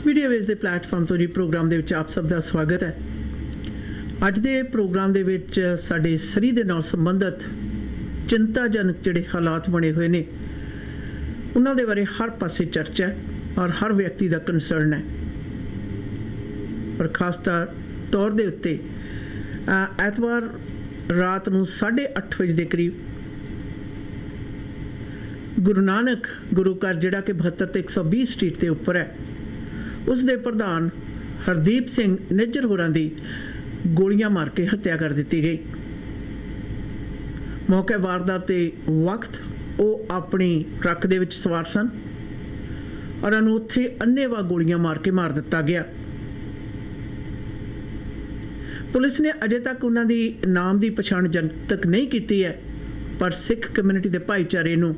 Media ਵੇਸ ਦੇ platform ਤੋਂ ਜੀ ਪ੍ਰੋਗਰਾਮ ਦੇ ਵਿੱਚ ਆਪ ਸਭ ਦਾ ਸਵਾਗਤ ਹੈ। ਅੱਜ ਦੇ ਪ੍ਰੋਗਰਾਮ ਦੇ ਵਿੱਚ ਸਾਡੇ ਸਰੀ ਦੇ ਨਾਲ ਸੰਬੰਧਿਤ ਚਿੰਤਾਜਨਕ ਜਿਹੜੇ ਹਾਲਾਤ ਬਣੇ ਹੋਏ ਨੇ ਉਹਨਾਂ ਦੇ ਬਾਰੇ ਹਰ ਪਾਸੇ ਚਰਚਾ ਹੈ ਔਰ ਹਰ ਵਿਅਕਤੀ ਦਾ ਕੰਸਰਨ ਹੈ। ਪਰ ਖਾਸ ਤੌਰ ਦੇ ਉੱਤੇ ਐਤਵਾਰ ਰਾਤ ਨੂੰ 8:30 ਵਜੇ ਦੇ ਕਰੀਬ ਗੁਰੂ ਨਾਨਕ ਗੁਰੂ ਘਰ ਜਿਹੜਾ ਕਿ 72 ਤੇ 120 ਸਟਰੀਟ ਦੇ ਉੱਪਰ ਹੈ, ਉਸ ਦੇ ਪ੍ਰਧਾਨ ਹਰਦੀਪ ਸਿੰਘ ਨਿੱਜਰ ਹੋਰਾਂ ਦੀ ਗੋਲੀਆਂ ਮਾਰ ਕੇ ਹੱਤਿਆ ਕਰ ਦਿੱਤੀ ਗਈ। ਮੌਕੇ ਵਾਰਦਾਤ ਦੇ ਵਕਤ ਉਹ ਆਪਣੀ ਟਰੱਕ ਦੇ ਵਿੱਚ ਸਵਾਰ ਸਨ ਔਰ ਉਹਨੂੰ ਉੱਥੇ ਅੰਨ੍ਹੇਵਾਹ ਗੋਲੀਆਂ ਮਾਰ ਕੇ ਮਾਰ ਦਿੱਤਾ ਗਿਆ। ਪੁਲਿਸ ਨੇ ਅਜੇ ਤੱਕ ਉਹਨਾਂ ਦੀ ਨਾਮ ਦੀ ਪਛਾਣ ਜਨਤਕ ਨਹੀਂ ਕੀਤੀ ਹੈ, ਪਰ ਸਿੱਖ ਕਮਿਊਨਿਟੀ ਦੇ ਭਾਈਚਾਰੇ ਨੂੰ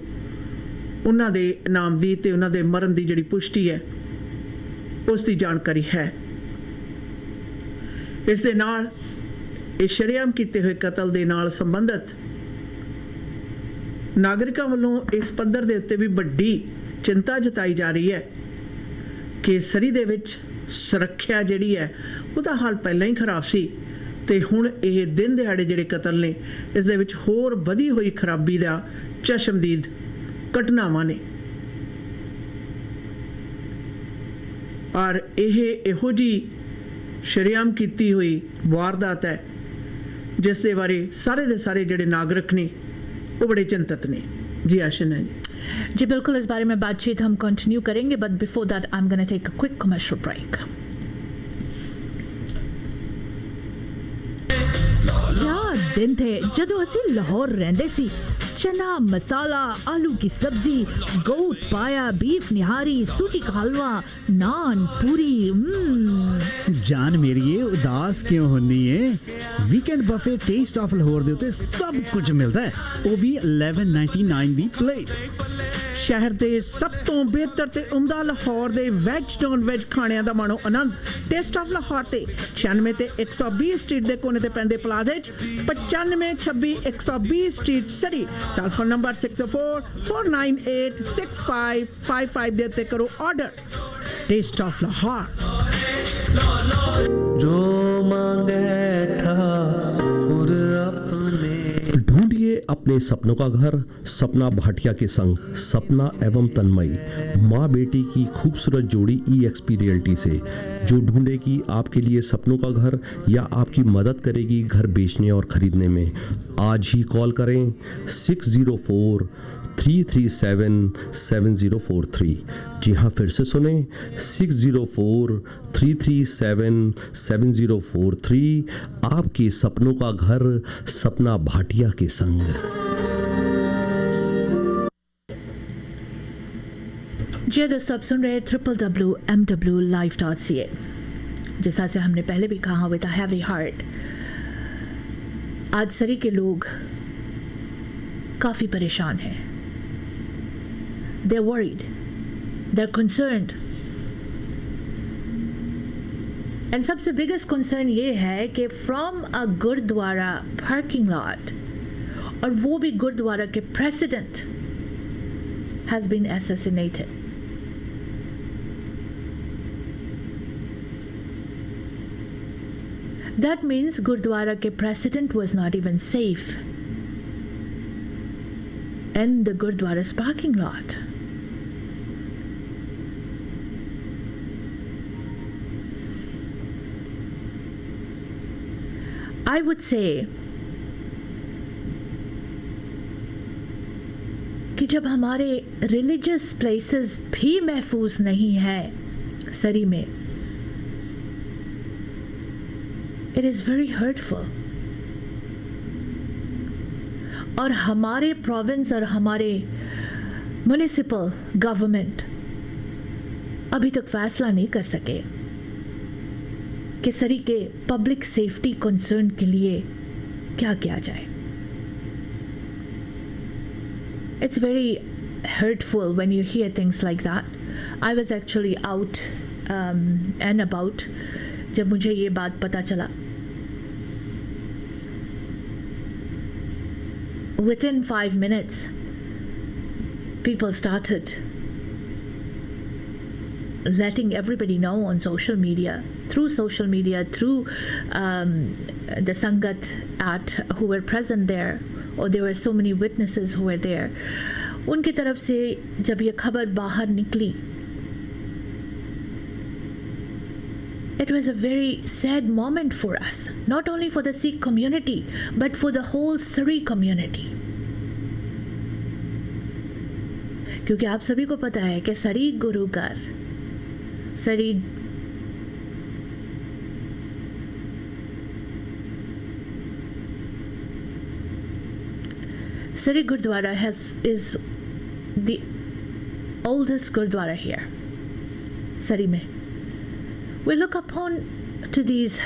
ਉਹਨਾਂ ਦੇ ਨਾਮ ਦੀ ਤੇ ਉਹਨਾਂ ਦੇ ਮਰਨ ਦੀ ਜਿਹੜੀ ਪੁਸ਼ਟੀ ਹੈ ਉਸ ਦੀ ਜਾਣਕਾਰੀ ਹੈ। ਇਸ ਦੇ ਨਾਲ ਇਹ ਸ਼ਰੇਆਮ ਕੀਤੇ ਹੋਏ ਕਤਲ ਦੇ ਨਾਲ ਸੰਬੰਧਿਤ ਨਾਗਰਿਕਾਂ ਵੱਲੋਂ ਇਸ ਪੱਧਰ ਦੇ ਉੱਤੇ ਵੀ ਵੱਡੀ ਚਿੰਤਾ ਜਤਾਈ ਜਾ ਰਹੀ ਹੈ ਕਿ ਸਰੀ ਦੇ ਵਿੱਚ ਸੁਰੱਖਿਆ ਜਿਹੜੀ ਹੈ ਉਹਦਾ ਹਾਲ ਪਹਿਲਾਂ ਹੀ ਖਰਾਬ ਸੀ ਤੇ ਹੁਣ ਇਹ ਦਿਨ ਦਿਹਾੜੇ ਜਿਹੜੇ ਕਤਲ ਨੇ ਇਸ ਦੇ ਵਿੱਚ ਹੋਰ ਵਧੀ ਹੋਈ ਖਰਾਬੀ ਦਾ ਚਸ਼ਮਦੀਦ ਘਟਨਾਵਾਂ ਨੇ। ਔਰ ਇਹ ਇਹੋ ਜਿਹੀ ਸ਼ਰੇਆਮ ਕੀਤੀ ਹੋਈ ਵਾਰਦਾਤ ਹੈ ਜਿਸ ਦੇ ਬਾਰੇ ਸਾਰੇ ਦੇ ਸਾਰੇ ਜਿਹੜੇ ਨਾਗਰਿਕ ਨੇ वो बड़े चिंतित ने। जी आशन है जी बिल्कुल, इस बारे में बातचीत हम कंटिन्यू करेंगे, but before that I am gonna take a quick commercial break. यार दिन थे जदों असी लाहौर रहंदे सी, चना मसाला, आलू की सब्जी, गोट पाया, बीफ निहारी, सूजी का हलवा, नान, पूरी। जान मेरी उदास क्यों होनी है? Weekend buffet taste of Lahore दे उत्ते सब कुछ मिलता है, वो भी 11.99 दी प्लेट। शहर के सब तो बेहतर ते उमदा लाहौर दे वैज नॉन वैज खाणिਆਂ ਦਾ माणो आनंद टेस्ट ऑफ लाहौर ते 96 ते 120 स्ट्रीट दे कोने ते पैंदे प्लाजे 95 26 120 स्ट्रीट सरी। टेलीफोन नंबर 6449865555 दे उत्ते करो ऑर्डर। टेस्ट ऑफ लाहौर जो मांगे ठाकुर अपने। ढूंढिए अपने सपनों का घर सपना भाटिया के संग। सपना एवं तन्मयी माँ बेटी की खूबसूरत जोड़ी EXP रियल्टी से, जो ढूंढेगी आपके लिए सपनों का घर या आपकी मदद करेगी घर बेचने और खरीदने में। आज ही कॉल करें 604-337-7043। जी हाँ, फिर से सुने 604-337-7043। आपके सपनों का घर सपना भाटिया के संग। जी दोस्तों, आप सुन रहे www.mwlife.ca। जैसा से हमने पहले भी कहा, विद अ हैवी हार्ट आज सरी के लोग काफ़ी परेशान हैं। They're worried, they're concerned, and सबसे biggest concern ये है कि from a gurdwara parking lot, और वो भी गुरुद्वारा के president has been assassinated। That means gurdwara के president was not even safe in the Gurdwara's parking lot। I would say कि जब हमारे रिलीजियस प्लेसेस भी महफूज नहीं है सरी में, it is very hurtful। और हमारे प्रोविंस और हमारे म्युनिसिपल गवर्नमेंट अभी तक फैसला नहीं कर सके कि सरी के पब्लिक सेफ्टी कंसर्न के लिए क्या किया जाए। It's very hurtful when you hear things like that। I was actually out and about जब मुझे ये बात पता चला। Within 5 minutes, people started letting everybody know on social media, through the Sangat who were present there, or there were so many witnesses who were there. उनकी तरफ से जब ये खबर बाहर निकली, it was a very sad moment for us, not only for the Sikh community, but for the whole Surrey community. क्योंकि आप सभी को पता है कि सरी गुरुकार, Sari Gurdwara is the oldest Gurdwara here, Sari mein. We look upon to these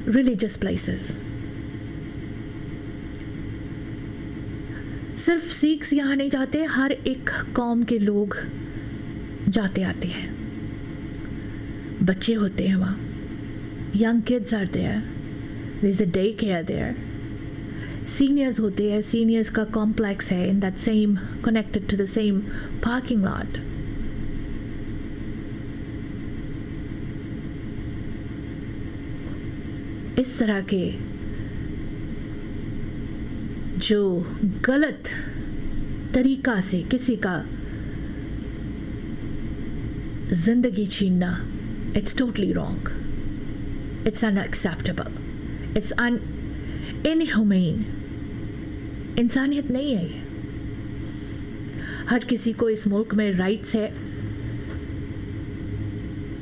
religious places. सिर्फ Sikhs यहाँ नहीं जाते, हर एक कौम के लोग जाते आते हैं. बच्चे होते हैं वहाँ, young kids are there, there's a daycare there. Seniors होते हैं, seniors का complex है in that same, connected to the same parking lot. इस तरह के जो गलत तरीका से किसी का जिंदगी छीनना, it's totally wrong. It's unacceptable. It's inhumane. इंसानियत नहीं है ये. हर किसी को इस मुल्क में राइट्स है.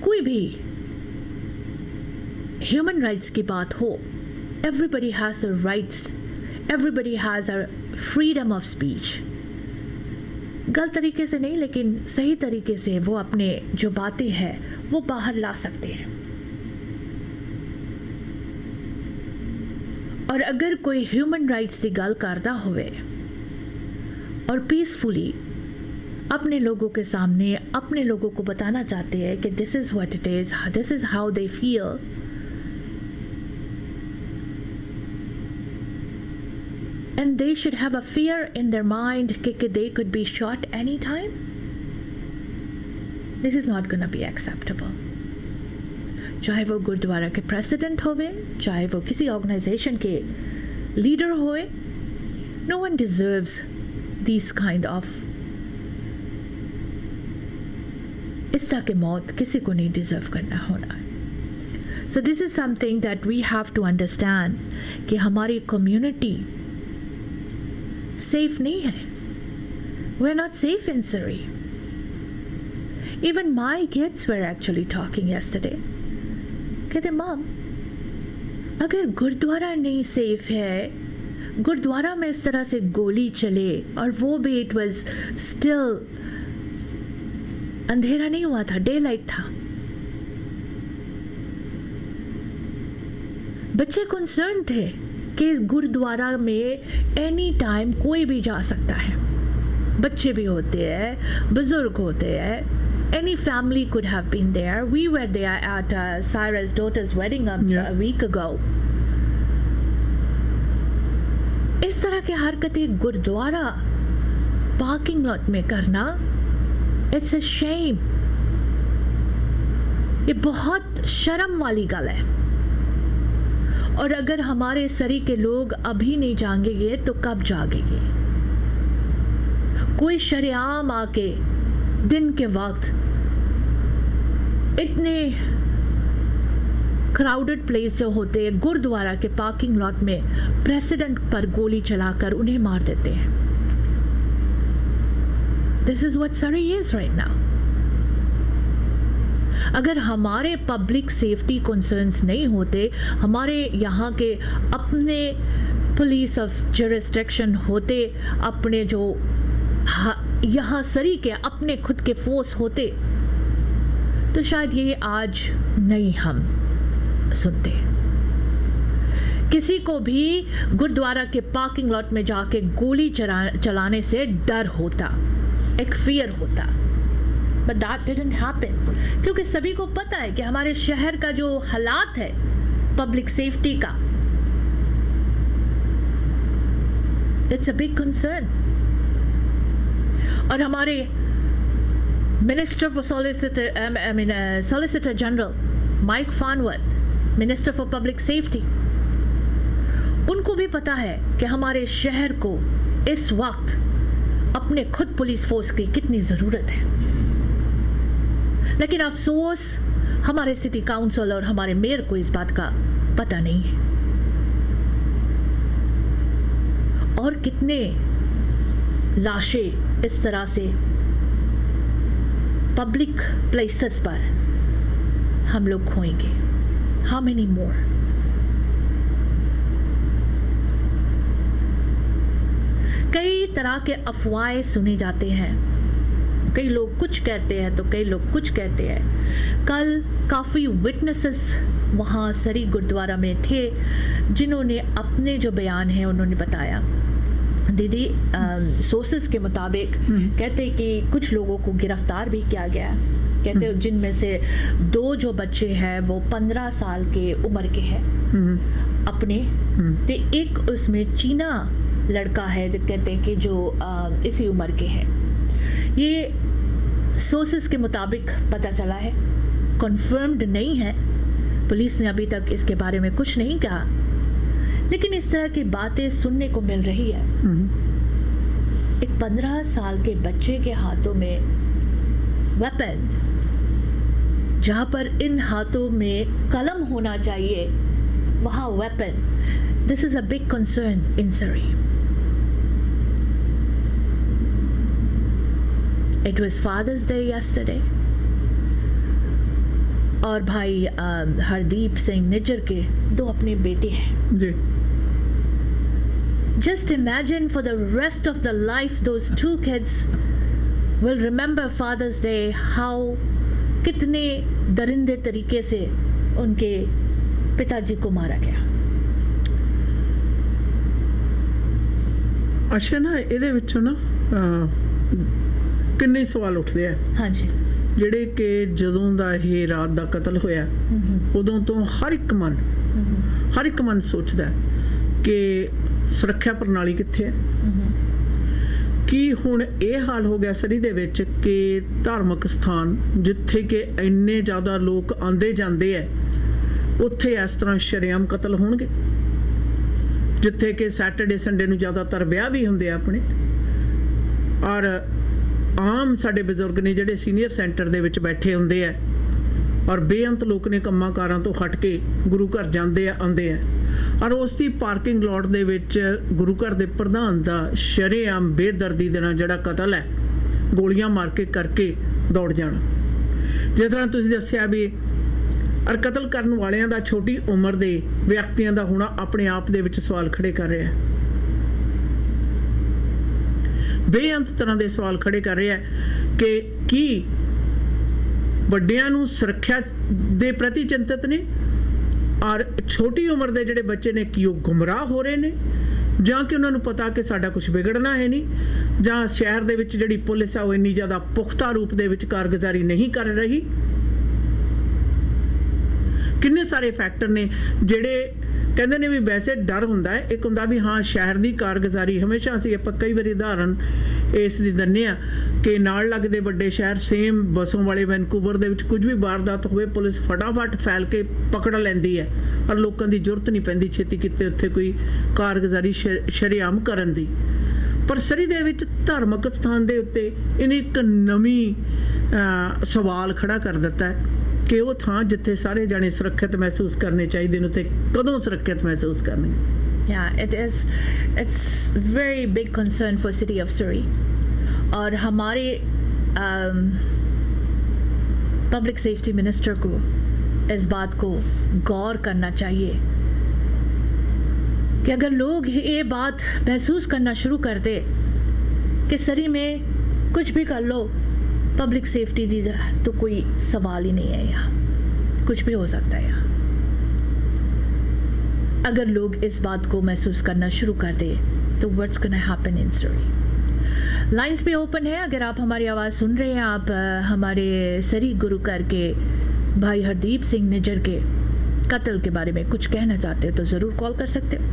कोई भी ह्यूमन राइट्स की बात हो, everybody has the rights, everybody has a freedom of speech. गलत तरीके से नहीं, लेकिन सही तरीके से वो अपने जो बातें हैं वो बाहर ला सकते हैं. और अगर कोई ह्यूमन राइट्स की गल करता हुए और पीसफुली अपने लोगों के सामने अपने लोगों को बताना चाहते हैं कि this is what it is, this is how they feel, and they should have a fear in their mind that they could be shot anytime. This is not going to be acceptable. चाहे वो गुरुद्वारा के president होवे, चाहे वो किसी organisation के leader होए, no one deserves these kind of, इस तरह के मौत किसी को नहीं डिजर्व करना होना. So this is something that we have to understand कि हमारी कम्युनिटी सेफ नहीं है. We're not safe in Surrey. Even my kids were actually talking yesterday. कहते मॉम, अगर गुरुद्वारा नहीं सेफ है, गुरुद्वारा में इस तरह से गोली चले और वो भी इट वाज स्टिल अंधेरा नहीं हुआ था, डे लाइट था. बच्चे कंसर्न थे कि गुरुद्वारा में एनी टाइम कोई भी जा सकता है. बच्चे भी होते हैं, बुजुर्ग होते हैं. Any family could have been there. We were there at Cyrus' daughter's wedding a week ago. इस तरह की हरकतें गुरुद्वारा पार्किंग लॉट में करना, it's a shame. ये बहुत शर्म वाली गल है. और अगर हमारे सरी के लोग अभी नहीं जागेंगे तो कब जागेंगे? कोई शरेआम आके दिन के वक्त इतने क्राउडेड प्लेस जो होते हैं, गुरुद्वारा के पार्किंग लॉट में प्रेसिडेंट पर गोली चलाकर उन्हें मार देते हैं. दिस इज व्हाट सरी इज राइट नाउ. अगर हमारे पब्लिक सेफ्टी कंसर्न्स नहीं होते, हमारे यहाँ के अपने पुलिस ऑफ जुरिस्डिक्शन होते, अपने जो यहाँ सरी के अपने खुद के फोर्स होते, तो शायद ये आज नहीं हम सुनते. किसी को भी गुरुद्वारा के पार्किंग लॉट में जाके गोली चलाने से डर होता, एक फियर होता. बट दैट डिडंट हैपन, क्योंकि सभी को पता है कि हमारे शहर का जो हालात है पब्लिक सेफ्टी का, इट्स अ बिग कंसर्न. और हमारे Minister for Solicitor General Mike Farnworth, Minister for Public Safety, उनको भी पता है कि हमारे शहर को इस वक्त अपने खुद पुलिस फोर्स की कितनी ज़रूरत है, लेकिन अफसोस हमारे सिटी काउंसिल और हमारे मेयर को इस बात का पता नहीं है। और कितने लाशें इस तरह से पब्लिक प्लेसेस पर हम लोग खोएंगे? How many more? कई तरह के अफवाहें सुने जाते हैं, कई लोग कुछ कहते हैं तो कई लोग कुछ कहते हैं। कल काफ़ी विटनेसेस वहाँ सरी गुरुद्वारा में थे जिन्होंने अपने जो बयान है उन्होंने बताया। दीदी सोर्सेस के मुताबिक कहते कि कुछ लोगों को गिरफ्तार भी किया गया, कहते जिनमें से 2 जो बच्चे हैं वो 15 साल के उम्र के हैं अपने, तो एक उसमें चीना लड़का है जो कहते हैं कि जो इसी उम्र के हैं। ये सोर्सेस के मुताबिक पता चला है, कंफर्म्ड नहीं है, पुलिस ने अभी तक इसके बारे में कुछ नहीं कहा, लेकिन इस तरह की बातें सुनने को मिल रही है। एक 15 साल के बच्चे के हाथों में वेपन, जहां पर इन हाथों में कलम होना चाहिए, वहां weapon. This is a big concern in सरी। It was Father's Day yesterday, और भाई हरदीप सिंह निज्जर के 2 अपने बेटे हैं जी। Just imagine for the rest of their life those 2 kids will remember Father's Day, how कितने दरिंदे तरीके से उनके पिताजी को मारा गया। ਅੱਛਾ ਨਾ ਇਹਦੇ ਵਿੱਚੋਂ ਨਾ ਕਿੰਨੇ ਸਵਾਲ ਉੱਠਦੇ ਆ हाँ जी। ਜਿਹੜੇ ਕਿ ਜਦੋਂ ਦਾ ਇਹ ਰਾਤ ਦਾ ਕਤਲ ਹੋਇਆ ਉਦੋਂ ਤੋਂ ਹਰ ਇੱਕ ਮਨ ਸੋਚਦਾ ਕਿ ਸੁਰੱਖਿਆ ਪ੍ਰਣਾਲੀ ਕਿੱਥੇ ਹੈ। ਕੀ ਹੁਣ ਇਹ ਹਾਲ ਹੋ ਗਿਆ ਸਰੀ ਦੇ ਵਿੱਚ ਕਿ ਧਾਰਮਿਕ ਸਥਾਨ ਜਿੱਥੇ ਕਿ ਇੰਨੇ ਜ਼ਿਆਦਾ ਲੋਕ ਆਉਂਦੇ ਜਾਂਦੇ ਆ ਉੱਥੇ ਇਸ ਤਰ੍ਹਾਂ ਸ਼ਰੇਆਮ ਕਤਲ ਹੋਣਗੇ, ਜਿੱਥੇ ਕਿ ਸੈਟਰਡੇ ਸੰਡੇ ਨੂੰ ਜ਼ਿਆਦਾਤਰ ਵਿਆਹ ਵੀ ਹੁੰਦੇ ਆ ਆਪਣੇ। ਔਰ ਆਮ ਸਾਡੇ ਬਜ਼ੁਰਗ ਨੇ ਜਿਹੜੇ ਸੀਨੀਅਰ ਸੈਂਟਰ ਦੇ ਵਿੱਚ ਬੈਠੇ ਹੁੰਦੇ ਆ ਔਰ ਬੇਅੰਤ ਲੋਕ ਨੇ ਕੰਮਾਂ ਕਾਰਾਂ ਤੋਂ ਹਟ ਕੇ ਗੁਰੂ ਘਰ ਜਾਂਦੇ ਆ ਆਉਂਦੇ ਆ, ਔਰ ਉਸ ਦੀ ਪਾਰਕਿੰਗ ਲੋਟ ਦੇ ਵਿੱਚ ਗੁਰੂ ਘਰ ਦੇ ਪ੍ਰਧਾਨ ਦਾ ਸ਼ਰੇਆਮ ਬੇਦਰਦੀ ਦੇ ਨਾਲ ਜਿਹੜਾ ਕਤਲ ਹੈ, ਗੋਲੀਆਂ ਮਾਰ ਕੇ ਕਰਕੇ ਦੌੜ ਜਾਣਾ। ਜਿਸ ਤਰ੍ਹਾਂ ਤੁਸੀਂ ਦੱਸਿਆ ਵੀ ਔਰ ਕਤਲ ਕਰਨ ਵਾਲਿਆਂ ਦਾ ਛੋਟੀ ਉਮਰ ਦੇ ਵਿਅਕਤੀਆਂ ਦਾ ਹੋਣਾ ਆਪਣੇ ਆਪ ਦੇ ਵਿੱਚ ਸਵਾਲ ਖੜੇ ਕਰ ਰਿਹਾ, ਬੇਅੰਤ ਤਰ੍ਹਾਂ ਦੇ ਸਵਾਲ ਖੜੇ ਕਰ ਰਿਹਾ ਕਿ ਕੀ ਵੱਡਿਆਂ ਨੂੰ ਸੁਰੱਖਿਆ ਦੇ ਪ੍ਰਤੀ ਚਿੰਤਤ ਨੇ ਔਰ ਛੋਟੀ ਉਮਰ ਦੇ ਜਿਹੜੇ ਬੱਚੇ ਨੇ ਕੀ ਉਹ ਗੁੰਮਰਾਹ ਹੋ ਰਹੇ ਨੇ, ਜਾਂ ਕਿ ਉਹਨਾਂ ਨੂੰ ਪਤਾ ਕਿ ਸਾਡਾ ਕੁਝ ਵਿਗੜਨਾ ਹੈ ਨਹੀਂ, ਜਾਂ ਸ਼ਹਿਰ ਦੇ ਵਿੱਚ ਜਿਹੜੀ ਪੁਲਿਸ ਆ ਉਹ ਇੰਨੀ ਜ਼ਿਆਦਾ ਪੁਖਤਾ ਰੂਪ ਦੇ ਵਿੱਚ ਕਾਰਗੁਜ਼ਾਰੀ ਨਹੀਂ ਕਰ ਰਹੀ। ਕਿੰਨੇ ਸਾਰੇ ਫੈਕਟਰ ਨੇ ਜਿਹੜੇ ਕਹਿੰਦੇ ਨੇ ਵੀ ਵੈਸੇ ਡਰ ਹੁੰਦਾ ਹੈ, ਇੱਕ ਹੁੰਦਾ ਵੀ ਹਾਂ ਸ਼ਹਿਰ ਦੀ ਕਾਰਗੁਜ਼ਾਰੀ ਹਮੇਸ਼ਾ ਅਸੀਂ ਆਪਾਂ ਕਈ ਵਾਰੀ ਉਦਾਹਰਨ ਇਸ ਦੀ ਦਿੰਦੇ ਆ ਕਿ ਨਾਲ ਲੱਗਦੇ ਵੱਡੇ ਸ਼ਹਿਰ ਸੇਮ ਬੱਸੋਂ ਵਾਲੇ ਵੈਨਕੂਵਰ ਦੇ ਵਿੱਚ ਕੁਝ ਵੀ ਵਾਰਦਾਤ ਹੋਵੇ ਪੁਲਿਸ ਫਟਾਫਟ ਫੈਲ ਕੇ ਪਕੜ ਲੈਂਦੀ ਹੈ ਔਰ ਲੋਕਾਂ ਦੀ ਜ਼ਰੂਰਤ ਨਹੀਂ ਪੈਂਦੀ ਛੇਤੀ ਕਿਤੇ ਉੱਥੇ ਕੋਈ ਕਾਰਗੁਜ਼ਾਰੀ ਸ਼ਰੇਆਮ ਕਰਨ ਦੀ। ਪਰ ਸਰੀ ਦੇ ਵਿੱਚ ਧਾਰਮਿਕ ਸਥਾਨ ਦੇ ਉੱਤੇ ਇਹਨੇ ਇੱਕ ਨਵੀਂ ਸਵਾਲ ਖੜਾ ਕਰ ਦਿੱਤਾ ਹੈ ਕਿ ਉਹ ਥਾਂ ਜਿੱਥੇ ਸਾਰੇ ਜਾਣੇ ਸੁਰੱਖਿਅਤ ਮਹਿਸੂਸ ਕਰਨੇ ਚਾਹੀਦੇ ਨੇ ਉੱਥੇ ਕਦੋਂ ਸੁਰੱਖਿਅਤ ਮਹਿਸੂਸ ਕਰਨਗੇ। Yeah, it's very big concern for city of Surrey, और हमारे पब्लिक सेफ्टी मिनिस्टर को इस बात को गौर करना चाहिए कि अगर लोग ये बात महसूस करना शुरू कर दे कि सरी में कुछ भी कर लो पब्लिक सेफ्टी दी तो कोई सवाल ही नहीं है, यहाँ कुछ भी हो सकता है। यहाँ अगर लोग इस बात को महसूस करना शुरू कर दे तो व्हाट्स गोना हैपन इन सरी। लाइंस भी ओपन है, अगर आप हमारी आवाज़ सुन रहे हैं, आप हमारे सरी गुरुकर के भाई हरदीप सिंह निज्जर के कत्ल के बारे में कुछ कहना चाहते हो तो ज़रूर कॉल कर सकते हो।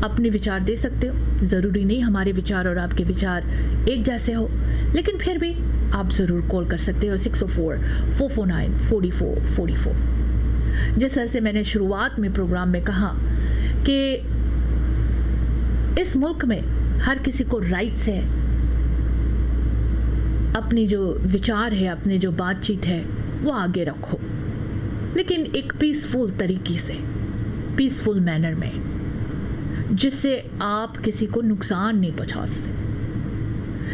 अपने विचार दे सकते हो। ज़रूरी नहीं हमारे विचार और आपके विचार एक जैसे हो, लेकिन फिर भी आप ज़रूर कॉल कर सकते हो 604-449-4444। जिस तरह से मैंने शुरुआत में प्रोग्राम में कहा कि इस मुल्क में हर किसी को राइट्स है, अपनी जो विचार है, अपनी जो बातचीत है वो आगे रखो, लेकिन एक पीसफुल तरीके से, पीसफुल मैनर में, जिससे आप किसी को नुकसान नहीं पहुंचाते,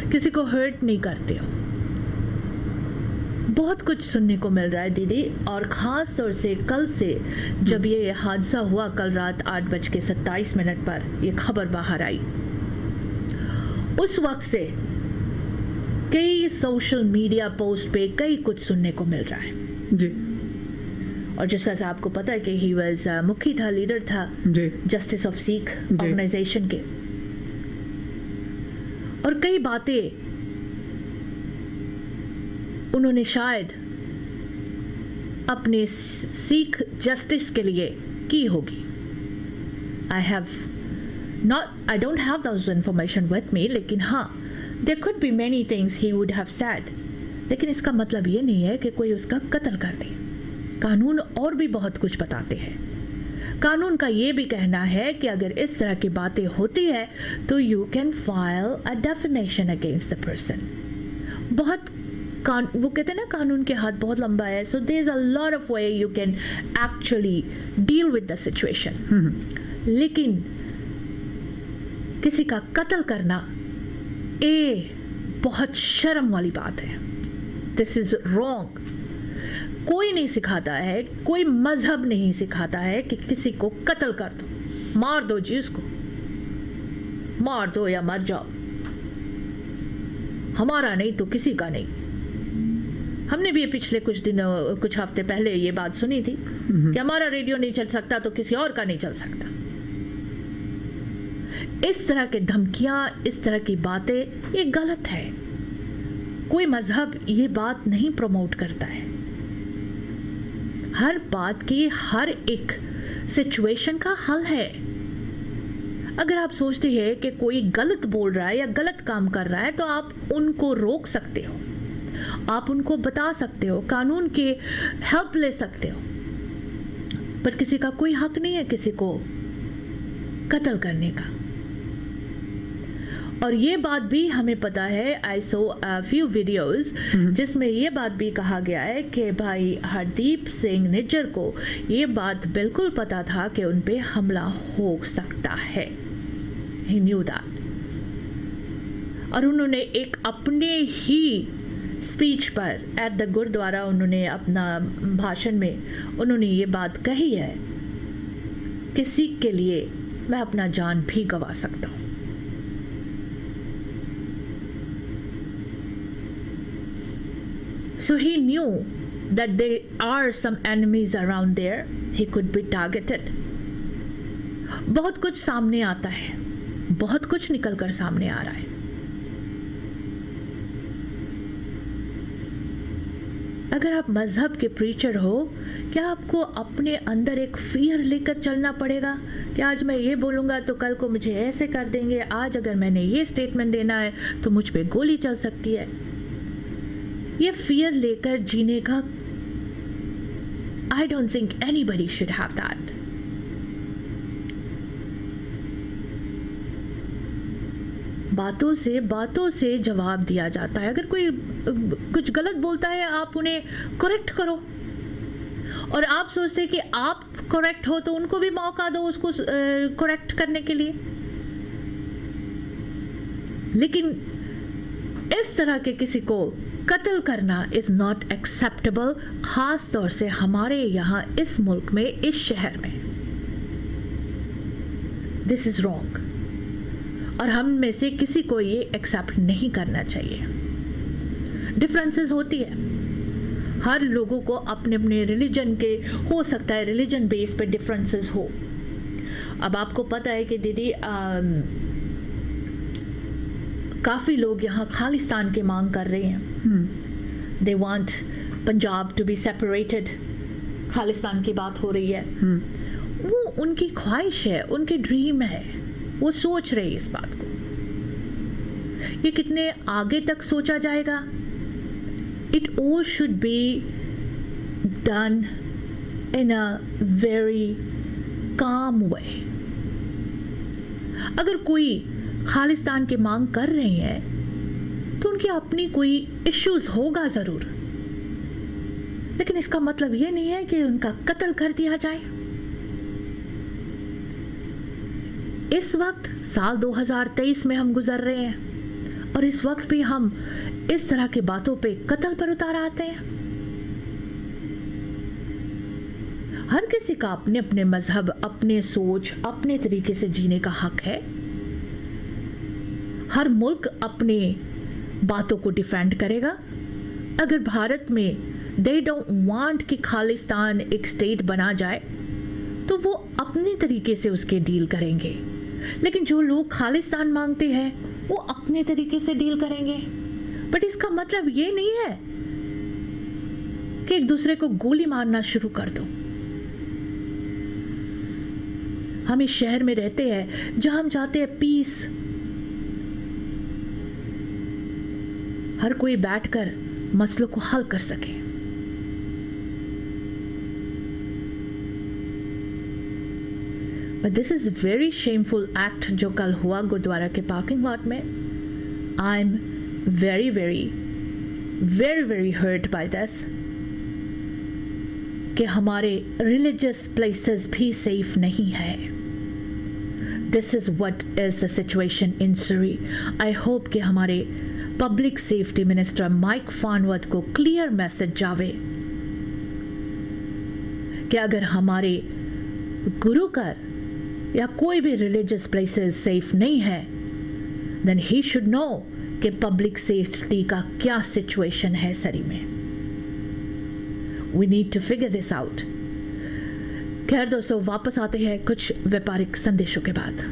किसी को हर्ट नहीं करते हो। बहुत कुछ सुनने को मिल रहा है दीदी, और ख़ास तौर से कल से जब ये हादसा हुआ, कल रात 8:27 पर ये खबर बाहर आई, उस वक्त से कई सोशल मीडिया पोस्ट पे कई कुछ सुनने को मिल रहा है जी और जिस तरह से आपको पता है कि ही वाज मुखी था, लीडर था जी जस्टिस ऑफ सिख ऑर्गेनाइजेशन के, और कई बातें उन्होंने शायद अपने सिख जस्टिस के लिए की होगी। I don't have those information with me, लेकिन हाँ, there could be many things he would have said, लेकिन इसका मतलब ये नहीं है कि कोई उसका कत्ल कर दे। कानून और भी बहुत कुछ बताते हैं। कानून का ये भी कहना है कि अगर इस तरह की बातें होती है तो you can file a defamation against the person. बहुत वो कहते हैं ना, कानून के हाथ बहुत लंबा है, so there is a lot of way you can actually deal with the situation. लेकिन किसी का कत्ल करना ये बहुत शर्म वाली बात है। This is wrong. कोई नहीं सिखाता है, कोई मजहब नहीं सिखाता है कि किसी को कत्ल कर दो, मार दो जी, उसको मार दो या मर जाओ, हमारा नहीं तो किसी का नहीं। हमने भी पिछले कुछ हफ्ते पहले ये बात सुनी थी कि हमारा रेडियो नहीं चल सकता तो किसी और का नहीं चल सकता। इस तरह के धमकियां, इस तरह की बातें, ये गलत है। कोई मजहब ये बात नहीं प्रमोट करता है। हर बात की, हर एक सिचुएशन का हल है। अगर आप सोचते हैं कि कोई गलत बोल रहा है या गलत काम कर रहा है तो आप उनको रोक सकते हो, आप उनको बता सकते हो, कानून की हेल्प ले सकते हो, पर किसी का कोई हक नहीं है किसी को कत्ल करने का। और ये बात भी हमें पता है, आई सो अ फ्यू वीडियोस जिसमें ये बात भी कहा गया है कि भाई हरदीप सिंह निज्जर को ये बात बिल्कुल पता था कि उन पे हमला हो सकता है। ही न्यू दैट। और उन्होंने एक अपने ही स्पीच पर एट द गुरुद्वारा, उन्होंने अपना भाषण में उन्होंने ये बात कही है कि सिख के लिए मैं अपना जान भी गंवा सकता हूँ। So he knew that there are some enemies around there. He could be targeted. बहुत कुछ सामने आता है, बहुत कुछ निकल कर सामने आ रहा है। अगर आप मजहब के प्रीचर हो, क्या आपको अपने अंदर एक फियर लेकर चलना पड़ेगा कि आज मैं ये बोलूँगा तो कल को मुझे ऐसे कर देंगे, आज अगर मैंने ये स्टेटमेंट देना है तो मुझ पे गोली चल सकती है। ये फियर लेकर जीने का I don't think anybody should have that. बातों से जवाब दिया जाता है। अगर कोई कुछ गलत बोलता है आप उन्हें करेक्ट करो, और आप सोचते हैं कि आप करेक्ट हो तो उनको भी मौका दो उसको करेक्ट करने के लिए। लेकिन इस तरह के किसी को कत्ल करना इज नॉट एक्सेप्टेबल, खास तौर से हमारे यहाँ इस मुल्क में, इस शहर में। दिस इज रॉन्ग और हम में से किसी को ये एक्सेप्ट नहीं करना चाहिए। डिफरेंसेस होती है, हर लोगों को अपने अपने रिलीजन के, हो सकता है रिलीजन बेस पे डिफरेंसेस हो। अब आपको पता है कि दीदी काफ़ी लोग यहाँ खालिस्तान की मांग कर रहे हैं। They want Punjab to be separated, Khalistan की बात हो रही है। वो उनकी ख्वाहिश है, उनकी ड्रीम है। वो सोच रहे इस बात को। ये कितने आगे तक सोचा जाएगा? It all should be done in a very calm way. अगर कोई खालिस्तान की मांग कर रहे हैं तो उनकी अपनी कोई इश्यूज होगा जरूर, लेकिन इसका मतलब यह नहीं है कि उनका कत्ल कर दिया जाए। इस वक्त साल 2023 में हम गुजर रहे हैं और इस वक्त भी हम इस तरह की बातों पे कत्ल पर उतार आते हैं। हर किसी का अपने अपने मजहब, अपने सोच, अपने तरीके से जीने का हक है। हर मुल्क अपने बातों को डिफेंड करेगा। अगर भारत में दे डोंट वांट कि खालिस्तान एक स्टेट बना जाए तो वो अपने तरीके से उसके डील करेंगे, लेकिन जो लोग खालिस्तान मांगते हैं वो अपने तरीके से डील करेंगे। बट इसका मतलब ये नहीं है कि एक दूसरे को गोली मारना शुरू कर दो। हम इस शहर में रहते हैं जहां हम चाहते हैं पीस। हर कोई बैठकर मसलों को हल कर सके। But this is very shameful act जो कल हुआ गुरुद्वारा के पार्किंग लॉट में। I am very very very very hurt by this कि हमारे रिलीजियस प्लेसेस भी सेफ नहीं है। This is what is the situation in Surrey. I hope कि हमारे public safety minister Mike Farnworth को क्लियर मैसेज जावे कि अगर हमारे गुरुकर या कोई भी रिलीजियस प्लेसेस सेफ नहीं है, देन ही शुड नो कि पब्लिक सेफ्टी का क्या सिचुएशन है सरी में। We need to figure this out. खैर दोस्तों, वापस आते हैं कुछ व्यापारिक संदेशों के बाद।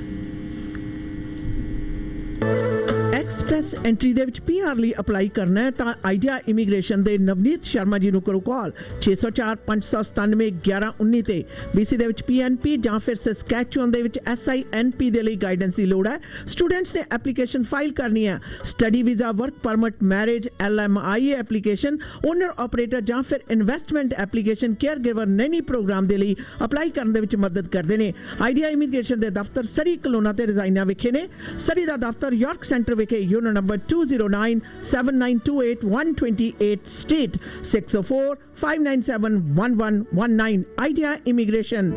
ਐਕਸਪ੍ਰੈਸ ਐਂਟਰੀ ਦੇ ਵਿੱਚ ਪੀਆਰ ਲਈ ਅਪਲਾਈ ਕਰਨਾ ਹੈ ਤਾਂ ਆਈਡੀਆ ਇਮੀਗ੍ਰੇਸ਼ਨ ਦੇ ਨਵਨੀਤ ਸ਼ਰਮਾ ਜੀ ਨੂੰ ਕਰੋ ਕਾਲ 6045971119 ਤੇ। BC ਦੇ ਵਿੱਚ PNP ਜਾਂ ਫਿਰ ਸਸਕੈਚੁਅਨ ਦੇ ਵਿੱਚ SINP ਦੇ ਲਈ ਗਾਈਡੈਂਸ ਦੀ ਲੋੜ ਹੈ। ਸਟੂਡੈਂਟਸ ਨੇ ਐਪਲੀਕੇਸ਼ਨ ਫਾਈਲ ਕਰਨੀ ਹੈ। Study visa, work permit, marriage, LMIA application, owner operator ਜਾਂ ਫਿਰ investment application, caregiver nanny programme ਦੇ ਲਈ ਅਪਲਾਈ ਕਰਨ ਦੇ ਵਿੱਚ ਮਦਦ ਕਰਦੇ ਨੇ। ਆਈਡੀਆ ਇਮੀਗ੍ਰੇਸ਼ਨ ਦੇ ਦਫ਼ਤਰ ਸਰੀ ਕਲੋਨਾ ਤੇ ਰਜ਼ਾਈਨਾ ਵਿਖੇ ਨੇ। ਸਰੀ ਦਾ ਦਫ਼ਤਰ ਯਾਰਕ ਸੈਂਟਰ ਵਿਖੇ unit number 2097928 Street 604-597-1119 Idea Immigration।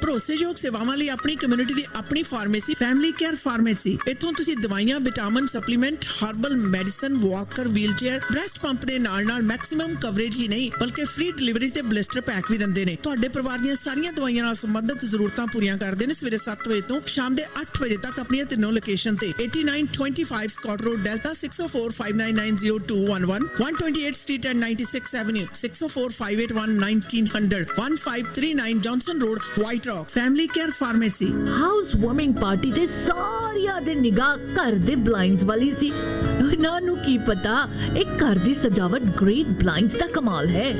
ਭਰੋਸੇਯੋਗ ਸੇਵਾਵਾਂ ਲਈ ਆਪਣੀ ਕਮਿਊਨਿਟੀ ਦੀ ਆਪਣੀ ਫਾਰਮੇਸੀ ਫੈਮਿਲੀ ਕੇਅਰ ਫਾਰਮੇਸੀ। ਇੱਥੋਂ ਤੁਸੀਂ ਦਵਾਈਆਂ, vitamin, supplement, herbal medicine, Walker, wheelchair, breast pump ਦੇ ਨਾਲ ਮੈਕਸਿਮਮ ਕਵਰੇਜ ਹੀ ਨਹੀਂ ਬਲਕਿ ਫ੍ਰੀ ਡਿਲੀਵਰੀ ਤੇ ਬਲਿਸਟਰ ਪੈਕ ਵੀ ਦਿੰਦੇ ਨੇ। ਤੁਹਾਡੇ ਪਰਿਵਾਰ ਦੀਆਂ ਸਾਰੀਆਂ ਦਵਾਈਆਂ ਨਾਲ ਸੰਬੰਧਿਤ ਜ਼ਰੂਰਤਾਂ ਪੂਰੀਆਂ ਕਰਦੇ ਨੇ। ਸਵੇਰੇ 7 ਵਜੇ ਤੋਂ ਸ਼ਾਮ ਦੇ 8 ਵਜੇ ਤੱਕ ਆਪਣੀਆਂ ਤਿੰਨੋਂ ਲੋਕੇਸ਼ਨ ਤੇ 8925 Scott Road, Delta 604-599-0211, 128 Street and 96 Avenue, 604-581-1900, 1539 Johnson Road, White Rock। Family Care Pharmacy। House warming party ਤੇ ਸਾਰਿਆਂ ਦੇ ਨਿਗਾਹ ਘਰ ਦੇ ਬਲਾਈਂਡਸ ਵਾਲੀ ਸੀ। ਇਹਨਾਂ ਨੂੰ ਕੀ ਪਤਾ ਇਹ ਘਰ ਦੀ ਸਜਾਵਟ ਗ੍ਰੇਟ ਬਲਾਈਂਡਸ ਦਾ ਕਮਾਲ ਹੈ।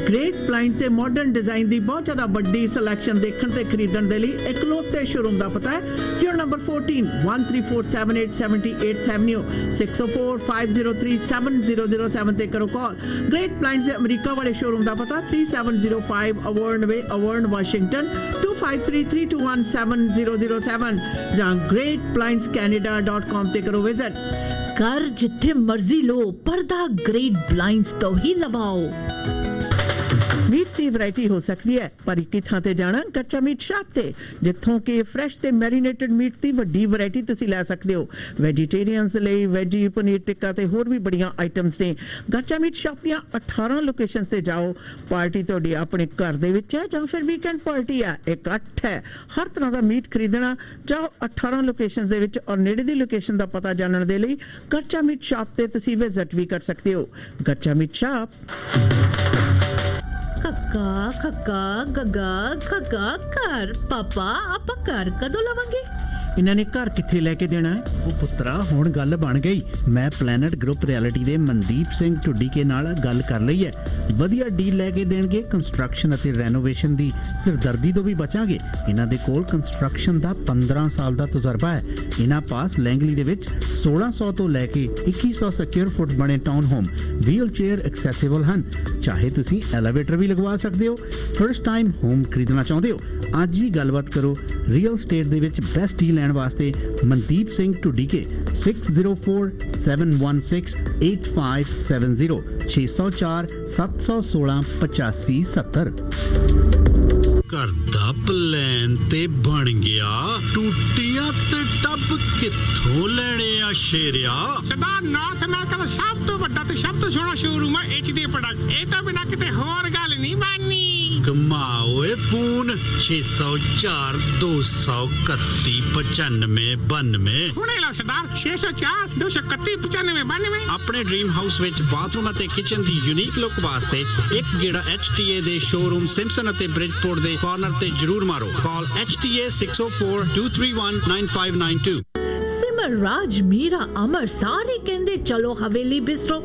ਗ੍ਰੇਟ ਬਲਾਈਂਡਸ ਦੇ ਮਾਡਰਨ ਡਿਜ਼ਾਈਨ ਦੀ ਬਹੁਤ ਜ਼ਿਆਦਾ ਵੱਡੀ ਸਿਲੈਕਸ਼ਨ ਦੇਖਣ ਤੇ ਖਰੀਦਣ ਦੇ ਲਈ ਇਕਲੌਤੇ ਸ਼ੋਰੂਮ ਦਾ ਪਤਾ ਹੈ ਯੂਰ ਨੰਬਰ 14 13478 78th Avenue, 604-503-7007 ਤੇ ਕਰੋ ਕਾਲ। ਗ੍ਰੇਟ ਬਲਾਈਂਡਸ ਦੇ ਅਮਰੀਕਾ ਵਾਲੇ ਸ਼ੋਰੂਮ ਦਾ ਪਤਾ 3705 ਅਵਰਨ ਵੇ, ਅਵਰਨ, ਵਾਸ਼ਿੰਗਟਨ 2533217007 ਜਾਂ greatblindscanada.com ਤੇ ਕਰੋ ਵਿਜ਼ਿਟ। ਘਰ ਜਿੱਥੇ ਮਰਜ਼ੀ ਲੋ, ਪਰਦਾ ਗ੍ਰੇਟ ਬਲਾਈਂਡਸ ਤੋਂ ਹੀ ਲਵਾਓ। ਮੀਟ ਦੀ ਵੈਰਾਈਟੀ ਹੋ ਸਕਦੀ ਹੈ ਪਰ ਇੱਕ ਥਾਂ ਤੇ ਜਾਣਾ ਕੱਚਾ ਮੀਟ ਸ਼ਾਪ ਤੇ, ਜਿੱਥੋਂ ਕਿ ਫਰੈਸ਼ ਤੇ ਮੈਰੀਨੇਟਡ ਮੀਟ ਦੀ ਵੱਡੀ ਵੈਰਾਈਟੀ ਤੁਸੀਂ ਲੈ ਸਕਦੇ ਹੋ। ਵੈਜੀਟੇਰੀਅਨਸ ਲਈ ਵੈਜੀ, ਪਨੀਰ ਟਿੱਕਾ ਤੇ ਹੋਰ ਵੀ ਬੜੀਆਂ ਆਈਟਮਸ ਨੇ। ਕੱਚਾ ਮੀਟ ਸ਼ਾਪ ਦੀਆਂ 18 ਲੋਕੇਸ਼ਨਸ ਤੇ ਜਾਓ। ਪਾਰਟੀ ਤੁਹਾਡੀ ਆਪਣੇ ਘਰ ਦੇ ਵਿੱਚ ਹੈ ਜਾਂ ਫਿਰ ਵੀਕਐਂਡ ਪਾਰਟੀ ਹੈ, ਇਕੱਠ ਹੈ, ਹਰ ਤਰ੍ਹਾਂ ਦਾ ਮੀਟ ਖਰੀਦਣਾ, ਜਾਓ 18 ਲੋਕੇਸ਼ਨਸ ਦੇ ਵਿੱਚ। ਔਰ ਨੇੜੇ ਦੀ ਲੋਕੇਸ਼ਨ ਦਾ ਪਤਾ ਜਾਣਨ ਦੇ ਲਈ ਕੱਚਾ ਮੀਟ ਸ਼ਾਪ ਤੇ ਤੁਸੀਂ ਵਿਜ਼ਿਟ ਵੀ ਕਰ ਸਕਦੇ ਹੋ। ਕੱਚਾ ਮੀਟ ਸ਼ਾਪ। ਖੱਕਾ ਖੱਕਾ ਗੱਗਾ ਖੱਕਾ ਘਰ। ਪਾਪਾ ਆਪਾਂ ਘਰ ਕਦੋਂ ਲਵਾਂਗੇ? ਇਹਨਾਂ ਨੇ ਘਰ ਕਿੱਥੇ ਲੈ ਕੇ ਦੇਣਾ ਹੈ? ਉਹ ਪੁੱਤਰਾ ਹੁਣ ਗੱਲ ਬਣ ਗਈ। ਮੈਂ ਪਲੈਨਟ ਗਰੁੱਪ ਰਿਐਲਿਟੀ ਦੇ ਮਨਦੀਪ ਸਿੰਘ ਢੁੱਡੀਕੇ ਨਾਲ ਗੱਲ ਕਰ ਲਈ ਹੈ। ਵਧੀਆ ਡੀਲ ਲੈ ਕੇ ਦੇਣਗੇ। ਕੰਸਟਰਕਸ਼ਨ ਅਤੇ ਰੈਨੋਵੇਸ਼ਨ ਦੀ ਸਿਰਦਰਦੀ ਤੋਂ ਵੀ ਬਚਾਂਗੇ। ਇਹਨਾਂ ਦੇ ਕੋਲ ਕੰਸਟਰਕਸ਼ਨ ਦਾ 15 ਸਾਲ ਦਾ ਤਜਰਬਾ ਹੈ। ਇਹਨਾਂ ਪਾਸ ਲੈਂਗਲੀ ਦੇ ਵਿੱਚ 1600 ਤੋਂ ਲੈ ਕੇ 2100 ਸਕੁਅਰ ਫੁੱਟ ਬਣੇ town home wheelchair accessible ਹਨ। ਚਾਹੇ ਤੁਸੀਂ ਐਲੀਵੇਟਰ ਵੀ ਲਗਵਾ ਸਕਦੇ ਹੋ। ਫਰਸਟ ਟਾਈਮ ਹੋਮ ਖਰੀਦਣਾ ਚਾਹੁੰਦੇ ਹੋ, ਅੱਜ ਹੀ ਗੱਲਬਾਤ ਕਰੋ ਰੀਅਲ ਸਟੇਟ ਦੇ ਵਿੱਚ ਬੈਸਟ ਡੀਲ ਲੈਣ ਵਾਸਤੇ ਮਨਦੀਪ ਸਿੰਘ ਢੁੱਡੀਕੇ 6047168570 604-716-8570। ਘਰ ਦਾ ਪਲਾਨ ਤੇ ਬਣ ਗਿਆ, ਟੂਟੀਆਂ ਤੇ ਟੱਬ ਕਿੱਥੋਂ ਲੈਣੇ ਆ ਸ਼ੇਰਿਆ? ਸਰਦਾਰ ਨਾਰਥ ਅਮਰੀਕਾ ਦਾ ਸਭ ਤੋਂ ਵੱਡਾ ਤੇ ਸਭ ਤੋਂ ਸੋਹਣਾ ਸ਼ੋਰੂਮ ਹੈ HD ਪ੍ਰੋਡਕਟ। ਇਹ ਤਾਂ ਬਿਨਾਂ ਕਿਤੇ ਹੋਰ ਗੱਲ ਨਹੀਂ ਬਣਨੀ। ਕਮਾਓ ਏ ਫੋਨ 604-231-9592। ਹੁਣੇ ਲਓ ਸਰਦਾਰ 604-231-9592। ਆਪਣੇ ਡ੍ਰੀਮ ਹਾਊਸ ਵਿੱਚ ਬਾਥਰੂਮ ਅਤੇ ਕਿਚਨ ਦੀ ਯੂਨੀਕ ਲੁੱਕ ਵਾਸਤੇ ਇੱਕ ਗੇੜਾ HTA ਦੇ ਸ਼ੋਰੂਮ ਸਿੰਪਸਨ ਅਤੇ ਬ੍ਰਿਜਪੋਰਟ ਦੇ ਕਾਰਨਰ ਤੇ ਜ਼ਰੂਰ ਮਾਰੋ। ਕਾਲ HTA 604-231-9592। सिमर राज मीरा अमर सारे कहंदे चलो हवेली बिस्ट्रो।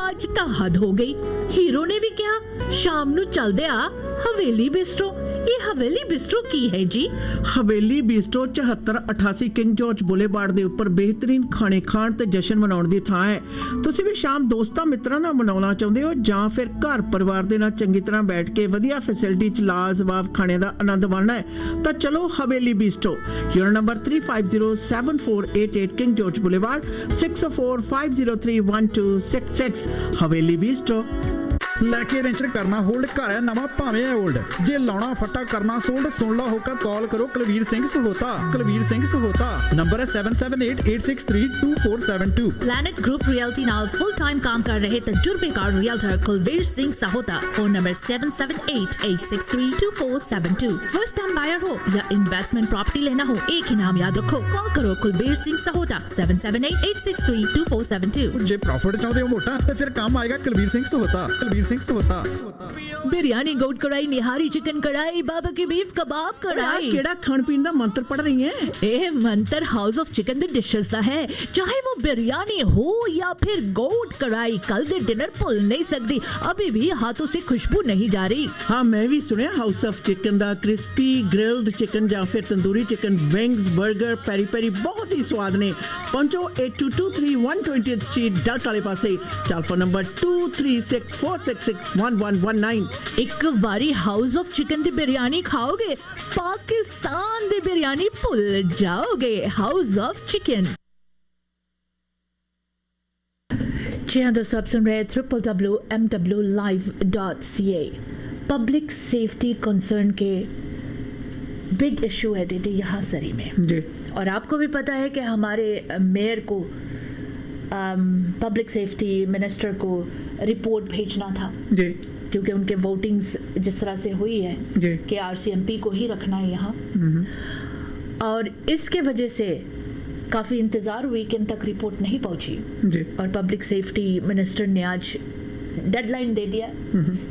आज ਤਾਂ हद हो गई। हीरो ने भी कहा शाम ਨੂੰ ਚੱਲਦੇ ਆ हवेली बिस्ट्रो। ਇਹ हवेली बिस्ट्रो ਕੀ ਹੈ ਜੀ? ਹਵੇਲੀ ਬੀਸਟੋ 7488 ਕਿੰਗ ਜਾਰਜ ਬੁਲੇਵਾਰਡ ਦੇ ਉੱਪਰ ਬਿਹਤਰੀਨ ਖਾਣੇ ਖਾਣ ਤੇ ਜਸ਼ਨ ਮਨਾਉਣ ਦੀ ਥਾਂ ਹੈ। ਤੁਸੀਂ ਵੀ ਸ਼ਾਮ ਦੋਸਤਾਂ ਮਿੱਤਰਾਂ ਨਾਲ ਮਨਾਉਣਾ ਚਾਹੁੰਦੇ ਹੋ ਜਾਂ ਫਿਰ ਘਰ ਪਰਿਵਾਰ ਦੇ ਨਾਲ ਚੰਗੀ ਤਰ੍ਹਾਂ ਬੈਠ ਕੇ ਵਧੀਆ ਫੈਸਿਲਿਟੀ ਚ ਲਾਜਵਾਬ ਖਾਣੇ ਦਾ ਆਨੰਦ ਮਾਣਨਾ ਹੈ ਤਾਂ ਚਲੋ Haveli bistro. Unit number 35074888 King George Boulevard 6045031266 Haveli ਬੀਸਟੋ। ਲੈ ਕੇ ਰੈਂਚਰ ਕਰਨਾ ਹੋਲਡ ਘਰ ਹੈ ਨਵਾਂ ਭਾਵੇਂ ਹੈ 올ਡ। ਜੇ ਲਾਉਣਾ ਫੱਟਾ ਕਰਨਾ ਸੋਲਡ ਸੁਣ ਲਾ ਹੋਕਾ ਕਾਲ ਕਰੋ ਕੁਲਵੀਰ ਸਿੰਘ ਸਹੋਤਾ। ਕੁਲਵੀਰ ਸਿੰਘ ਸਹੋਤਾ ਨੰਬਰ ਹੈ 7788622472। प्लैनेट ग्रुप रियल्टी नाल फुल टाइम काम कर रहे तजुर्बेकार realtor Kulvir Singh Sahota. Phone number 7788632472। First time buyer हो या इन्वेस्टमेंट प्रॉपर्टी लेना हो, एक ही नाम याद रखो, कॉल करो कुलवीर सिंह सहोता 7788632472। ਜੇ ਪ੍ਰੋਫਿਟ ਚਾਹੁੰਦੇ ਹੋ ਮੋਟਾ ਤੇ ਫਿਰ ਕੰਮ ਆਏਗਾ ਕੁਲਵੀਰ ਸਿੰਘ ਸਹੋਤਾ। ਕੁਲਵੀਰ ਸਿੰਘ ਸਹੋਤਾ। बिरयानी गोट कढ़ाई निहारी चिकन कढ़ाई बाबा की बीफ कबाब कढ़ाई। ਕਿਹੜਾ ਖਾਣ ਪੀਣ ਦਾ ਮੰਤਰ ਪੜ ਰਹੀ ਹੈ? ਇਹ ਮੰਤਰ ਹਾਊਸ ਆਫ ਚਿਕਨ ਦੇ ਡਿਸ਼ਸ ਦਾ ਹੈ। ਚਾਹੇ वो बिरयानी हो या फिर गोट कढ़ाई, कल दे डिनर भूल नहीं सकती। अभी भी हाथों से खुशबू नहीं जा रही। ਹਾਂ ਮੈਂ ਵੀ ਸੁਣਿਆ house of chicken the crispy grilled chicken ਜਾਂ ਫਿਰ ਤੰਦੂਰੀ ਚਿਕਨ, ਵਿੰਗਸ, 버ਗਰ, ਪੈਰੀ ਪੈਰੀ ਬਹੁਤ ਹੀ ਸਵਾਦ ਨੇ। ਪਹੁੰਚੋ 8223 120th ਸਟਰੀਟ ਡਾਟ ਵਾਲੇ ਪਾਸੇ। Telephone number 2364661119। ਇੱਕ ਵਾਰੀ ਹਾਊਸ ਆਫ ਚਿਕਨ ਦੀ ਬਿਰਿਆਨੀ ਖਾਓਗੇ, ਪਾਕਿਸਤਾਨ ਦੀ ਬਿਰਿਆਨੀ ਭੁੱਲ ਜਾਓਗੇ। House of chicken. जी हाँ दोस्तों, आप सुन रहे हैं www.mwlive.ca। पब्लिक सेफ्टी कंसर्न के बिग इशू है दीदी यहाँ सरी में। ਜੀ और आपको भी पता है कि हमारे मेयर को पब्लिक सेफ्टी मिनिस्टर को रिपोर्ट भेजना था, ਜੀ क्योंकि उनके वोटिंग्स जिस तरह से हुई है जी। कि RCMP को ही रखना है यहाँ, और इसके वजह से काफ़ी इंतज़ार, वीकेंड तक रिपोर्ट नहीं पहुँची। जी और पब्लिक सेफ्टी मिनिस्टर ने आज डेडलाइन दे दिया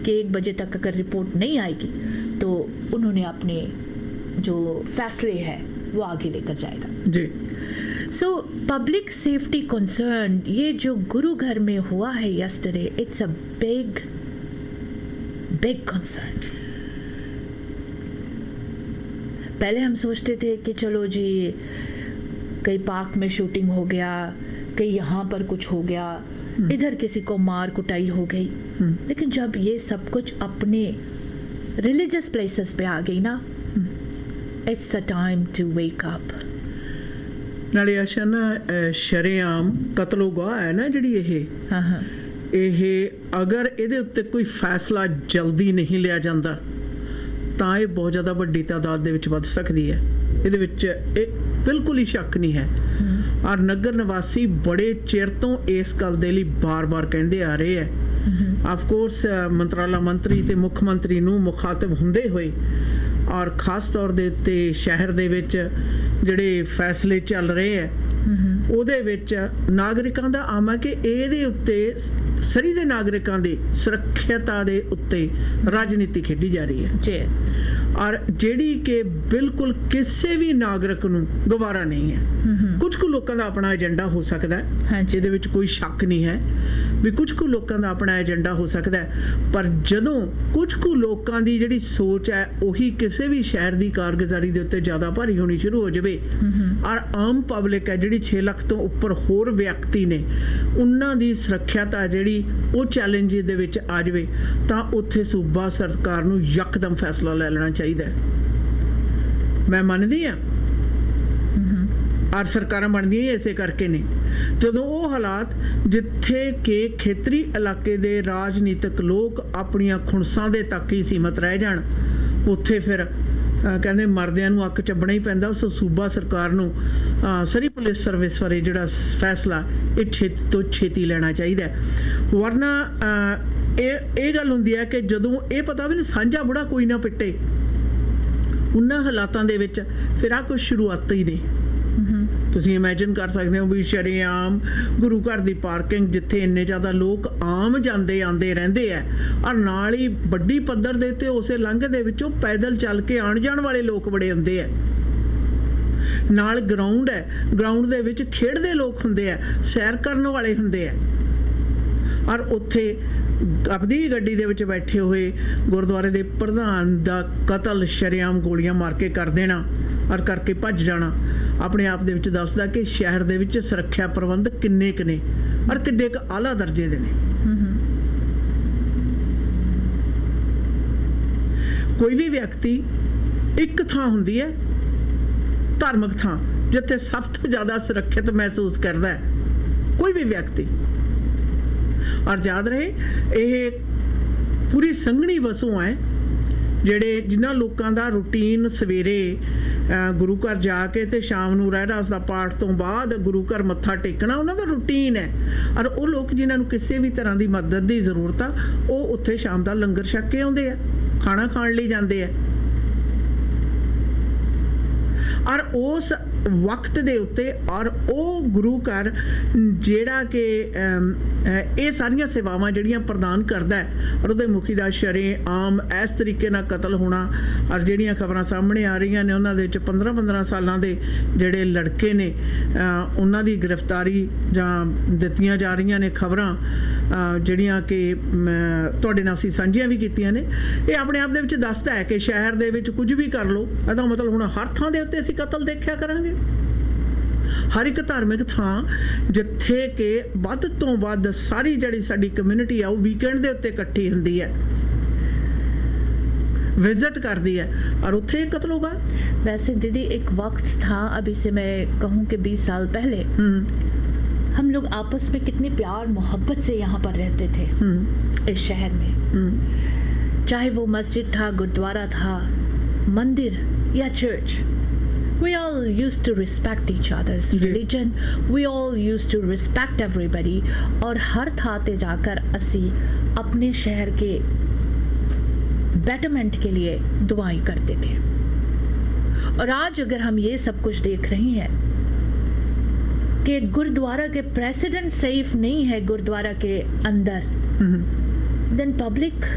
कि 1 बजे तक अगर रिपोर्ट नहीं आएगी तो उन्होंने अपने जो फैसले हैं वो आगे लेकर जाएगा। जी सो पब्लिक सेफ्टी कंसर्न, ये जो गुरु घर में हुआ है yesterday, it's a big concern. पहले हम सोचते थे कि चलो जी कहीं पार्क में शूटिंग हो गया, कहीं यहाँ पर कुछ हो गया, इधर किसी को मार कुटाई हो गई, लेकिन जब ये सब कुछ अपने रिलीजियस प्लेसेस पे आ गई ना, it's a time to wake up. ਨਾਲੇ ਆਸ਼ਾ ਨਾ ਸ਼ਰੇਆਮ ਕਤਲੋਗਾਹ ਹੈ ਨਾ ਜਿਹੜੀ हाँ हाँ ਇਹ ਅਗਰ ਇਹਦੇ ਉੱਤੇ ਕੋਈ ਫੈਸਲਾ ਜਲਦੀ ਨਹੀਂ ਲਿਆ ਜਾਂਦਾ ਤਾਂ ਇਹ ਬਹੁਤ ਜ਼ਿਆਦਾ ਵੱਡੀ ਤਾਦਾਦ ਦੇ ਵਿੱਚ ਵੱਧ ਸਕਦੀ ਹੈ। ਇਹਦੇ ਵਿੱਚ ਇਹ ਬਿਲਕੁਲ ਹੀ ਸ਼ੱਕ ਨਹੀਂ ਹੈ। ਔਰ ਨਗਰ ਨਿਵਾਸੀ ਬੜੇ ਚਿਰ ਤੋਂ ਇਸ ਗੱਲ ਦੇ ਲਈ ਬਾਰ-ਬਾਰ ਕਹਿੰਦੇ ਆ ਰਹੇ ਹੈ। ਆਫ ਕੋਰਸ ਮੰਤਰਾਲਾ ਮੰਤਰੀ ਤੇ ਮੁੱਖ ਮੰਤਰੀ ਨੂੰ ਮੁਖਾਤਬ ਹੁੰਦੇ ਹੋਏ ਔਰ ਖਾਸ ਤੌਰ ਦੇ ਉੱਤੇ ਸ਼ਹਿਰ ਦੇ ਵਿੱਚ ਜਿਹੜੇ ਫੈਸਲੇ ਚੱਲ ਰਹੇ ਹੈ ਉਹਦੇ ਵਿੱਚ ਨਾਗਰਿਕਾਂ ਦਾ ਆਮ ਹੈ ਕਿ ਇਹਦੇ ਉੱਤੇ ਸਰੀ ਦੇ ਨਾਗਰਿਕਾਂ ਦੀ ਸੁਰੱਖਿਅਤਾ ਦੇ ਉੱਤੇ ਰਾਜਨੀਤੀ ਖੇਡੀ ਜਾ ਰਹੀ ਹੈ जी ਔਰ ਜਿਹੜੀ ਕਿ ਬਿਲਕੁਲ ਕਿਸੇ ਵੀ ਨਾਗਰਿਕ ਨੂੰ ਗਵਾਰਾ ਨਹੀਂ ਹੈ। ਕੁਝ ਕੁ ਲੋਕਾਂ ਦਾ ਆਪਣਾ ਏਜੰਡਾ ਹੋ ਸਕਦਾ ਹੈ, ਹਾਂਜੀ। ਇਹਦੇ ਵਿੱਚ ਕੋਈ ਸ਼ੱਕ ਨਹੀਂ ਹੈ ਵੀ ਕੁਝ ਕੁ ਲੋਕਾਂ ਦਾ ਆਪਣਾ ਏਜੰਡਾ ਹੋ ਸਕਦਾ ਹੈ, ਪਰ ਜਦੋਂ ਕੁਝ ਕੁ ਲੋਕਾਂ ਦੀ ਜਿਹੜੀ ਸੋਚ ਹੈ ਉਹੀ ਕਿਸੇ ਵੀ ਸ਼ਹਿਰ ਦੀ ਕਾਰਗੁਜ਼ਾਰੀ ਦੇ ਉੱਤੇ ਜ਼ਿਆਦਾ ਭਾਰੀ ਹੋਣੀ ਸ਼ੁਰੂ ਹੋ ਜਾਵੇ ਔਰ ਆਮ ਪਬਲਿਕ ਹੈ ਜਿਹੜੀ 6 ਲੱਖ ਤੋਂ ਉੱਪਰ ਹੋਰ ਵਿਅਕਤੀ ਨੇ ਉਹਨਾਂ ਦੀ ਸੁਰੱਖਿਅਤਾ ਜਿਹੜੀ ਉਹ ਚੈਲੰਜ ਦੇ ਵਿੱਚ ਆ ਜਾਵੇ ਤਾਂ ਉੱਥੇ ਸੂਬਾ ਸਰਕਾਰ ਨੂੰ ਯਕਦਮ ਫੈਸਲਾ ਲੈ ਲੈਣਾ ਚਾਹੀਦਾ ਹੈ। ਮੈਂ ਮੰਨਦੀ ਹਾਂ ਔਰ ਸਰਕਾਰਾਂ ਬਣਦੀਆਂ ਹੀ ਇਸੇ ਕਰਕੇ ਨੇ, ਜਦੋਂ ਉਹ ਹਾਲਾਤ ਜਿੱਥੇ ਕਿ ਖੇਤਰੀ ਇਲਾਕੇ ਦੇ ਰਾਜਨੀਤਿਕ ਲੋਕ ਆਪਣੀਆਂ ਖੁਣਸਾਂ ਦੇ ਤੱਕ ਹੀ ਸੀਮਤ ਰਹਿ ਜਾਣ, ਉੱਥੇ ਫਿਰ ਕਹਿੰਦੇ ਮਰਦਿਆਂ ਨੂੰ ਅੱਕ ਚੱਬਣਾ ਹੀ ਪੈਂਦਾ। ਉਸ ਸੂਬਾ ਸਰਕਾਰ ਨੂੰ ਸਰੀ ਪੁਲਿਸ ਸਰਵਿਸ ਬਾਰੇ ਜਿਹੜਾ ਫੈਸਲਾ ਇਹ ਛੇਤੀ ਤੋਂ ਛੇਤੀ ਲੈਣਾ ਚਾਹੀਦਾ ਹੈ। ਵਰਨਾ ਇਹ ਗੱਲ ਹੁੰਦੀ ਹੈ ਕਿ ਜਦੋਂ ਇਹ ਪਤਾ ਵੀ ਨਹੀਂ ਸਾਂਝਾ ਬੁੜਾ ਕੋਈ ਨਾ ਪਿੱਟੇ, ਉਹਨਾਂ ਹਾਲਾਤਾਂ ਦੇ ਵਿੱਚ ਫਿਰ ਆ ਕੁਝ ਸ਼ੁਰੂਆਤ ਹੀ ਨੇ। ਤੁਸੀਂ ਇਮੇਜਿਨ ਕਰ ਸਕਦੇ ਹੋ ਵੀ ਸ਼ਰੇਆਮ ਗੁਰੂ ਘਰ ਦੀ ਪਾਰਕਿੰਗ ਜਿੱਥੇ ਇੰਨੇ ਜ਼ਿਆਦਾ ਲੋਕ ਆਮ ਜਾਂਦੇ ਆਉਂਦੇ ਰਹਿੰਦੇ ਆ ਔਰ ਨਾਲ ਹੀ ਵੱਡੀ ਪੱਧਰ ਦੇ ਉੱਤੇ ਉਸੇ ਲੰਘ ਦੇ ਵਿੱਚੋਂ ਪੈਦਲ ਚੱਲ ਕੇ ਆਉਣ ਜਾਣ ਵਾਲੇ ਲੋਕ ਬੜੇ ਹੁੰਦੇ ਆ। ਨਾਲ ਗਰਾਊਂਡ ਹੈ, ਗਰਾਊਂਡ ਦੇ ਵਿੱਚ ਖੇਡਦੇ ਲੋਕ ਹੁੰਦੇ ਆ, ਸੈਰ ਕਰਨ ਵਾਲੇ ਹੁੰਦੇ ਆ ਔਰ ਉੱਥੇ ਆਪਣੀ ਗੱਡੀ ਦੇ ਵਿੱਚ ਬੈਠੇ ਹੋਏ ਗੁਰਦੁਆਰੇ ਦੇ ਪ੍ਰਧਾਨ ਦਾ ਕਤਲ ਸ਼ਰੇਆਮ ਗੋਲੀਆਂ ਮਾਰ ਕੇ ਕਰ ਦੇਣਾ ਔਰ ਕਰਕੇ ਭੱਜ ਜਾਣਾ ਆਪਣੇ ਆਪ ਦੇ ਵਿੱਚ ਦੱਸਦਾ ਕਿ ਸ਼ਹਿਰ ਦੇ ਵਿੱਚ ਸੁਰੱਖਿਆ ਪ੍ਰਬੰਧ ਕਿੰਨੇ ਕੁ ਨੇ ਔਰ ਕਿੰਨੇ ਕੁ ਆਲਾ ਦਰਜੇ ਦੇ ਨੇ। ਕੋਈ ਵੀ ਵਿਅਕਤੀ ਇੱਕ ਥਾਂ ਹੁੰਦੀ ਹੈ ਧਾਰਮਿਕ ਥਾਂ ਜਿੱਥੇ ਸਭ ਤੋਂ ਜ਼ਿਆਦਾ ਸੁਰੱਖਿਅਤ ਮਹਿਸੂਸ ਕਰਦਾ ਹੈ ਕੋਈ ਵੀ ਵਿਅਕਤੀ। ਔਰ ਯਾਦ ਰਹੇ ਇਹ ਪੂਰੀ ਸੰਘਣੀ ਵਸੋਂ ਹੈ ਜਿਹੜੇ ਜਿਨ੍ਹਾਂ ਲੋਕਾਂ ਦਾ ਰੂਟੀਨ ਸਵੇਰੇ ਗੁਰੂ ਘਰ ਜਾ ਕੇ ਤੇ ਸ਼ਾਮ ਨੂੰ ਰਹਿਰਾਸ ਦਾ ਪਾਠ ਤੋਂ ਬਾਅਦ ਗੁਰੂ ਘਰ ਮੱਥਾ ਟੇਕਣਾ ਉਹਨਾਂ ਦਾ ਰੂਟੀਨ ਹੈ ਔਰ ਉਹ ਲੋਕ ਜਿਨ੍ਹਾਂ ਨੂੰ ਕਿਸੇ ਵੀ ਤਰ੍ਹਾਂ ਦੀ ਮਦਦ ਦੀ ਜ਼ਰੂਰਤ ਆ ਉਹ ਉੱਥੇ ਸ਼ਾਮ ਦਾ ਲੰਗਰ ਛਕ ਕੇ ਆਉਂਦੇ ਆ, ਖਾਣਾ ਖਾਣ ਲਈ ਜਾਂਦੇ ਆ ਔਰ ਉਸ ਵਕਤ ਦੇ ਉੱਤੇ ਔਰ ਉਹ ਗੁਰੂ ਘਰ ਜਿਹੜਾ ਕਿ ਇਹ ਸਾਰੀਆਂ ਸੇਵਾਵਾਂ ਜਿਹੜੀਆਂ ਪ੍ਰਦਾਨ ਕਰਦਾ ਔਰ ਉਹਦੇ ਮੁਖੀ ਦਾ ਸ਼ਰੇਆਮ ਇਸ ਤਰੀਕੇ ਨਾਲ ਕਤਲ ਹੋਣਾ ਔਰ ਜਿਹੜੀਆਂ ਖਬਰਾਂ ਸਾਹਮਣੇ ਆ ਰਹੀਆਂ ਨੇ ਉਹਨਾਂ ਦੇ ਵਿੱਚ 15-15 ਸਾਲਾਂ ਦੇ ਜਿਹੜੇ ਲੜਕੇ ਨੇ ਉਹਨਾਂ ਦੀ ਗ੍ਰਿਫਤਾਰੀ ਜਾਂ ਦਿੱਤੀਆਂ ਜਾ ਰਹੀਆਂ ਨੇ ਖਬਰਾਂ ਜਿਹੜੀਆਂ ਕਿ ਤੁਹਾਡੇ ਨਾਲ ਅਸੀਂ ਸਾਂਝੀਆਂ ਵੀ ਕੀਤੀਆਂ ਨੇ। ਇਹ ਆਪਣੇ ਆਪ ਦੇ ਵਿੱਚ ਦੱਸਦਾ ਹੈ ਕਿ ਸ਼ਹਿਰ ਦੇ ਵਿੱਚ ਕੁਝ ਵੀ ਕਰ ਲਓ, ਇਹਦਾ ਮਤਲਬ ਹੁਣ ਹਰ ਥਾਂ ਦੇ ਉੱਤੇ ਅਸੀਂ ਕਤਲ ਦੇਖਿਆ ਕਰਾਂਗੇ। ਹਰ ਇੱਕ ਧਾਰਮਿਕ ਥਾਂ ਜਿੱਥੇ ਕਿ ਵੱਧ ਤੋਂ ਵੱਧ ਸਾਰੀ ਜਿਹੜੀ ਸਾਡੀ ਕਮਿਊਨਿਟੀ ਆ ਉਹ ਵੀਕਐਂਡ ਦੇ ਉੱਤੇ ਇਕੱਠੀ ਹੁੰਦੀ ਹੈ, विजिट कर दिया और उत्थे कत्ल होगा। वैसे दीदी एक वक्त था, अभी से मैं कहूँ कि 20 साल पहले हम लोग आपस में कितनी प्यार मोहब्बत से यहाँ पर रहते थे इस शहर में, चाहे वो मस्जिद था, गुरुद्वारा था, मंदिर या church, we all used to respect each other's religion, we all used to respect everybody, और हर थाते जाकर असी अपने शहर के बेटरमेंट के लिए दुआएं करते थे। और आज अगर हम ये सब कुछ देख रहे हैं कि गुरुद्वारा के प्रेसिडेंट सेफ नहीं है गुरुद्वारा के अंदर, then public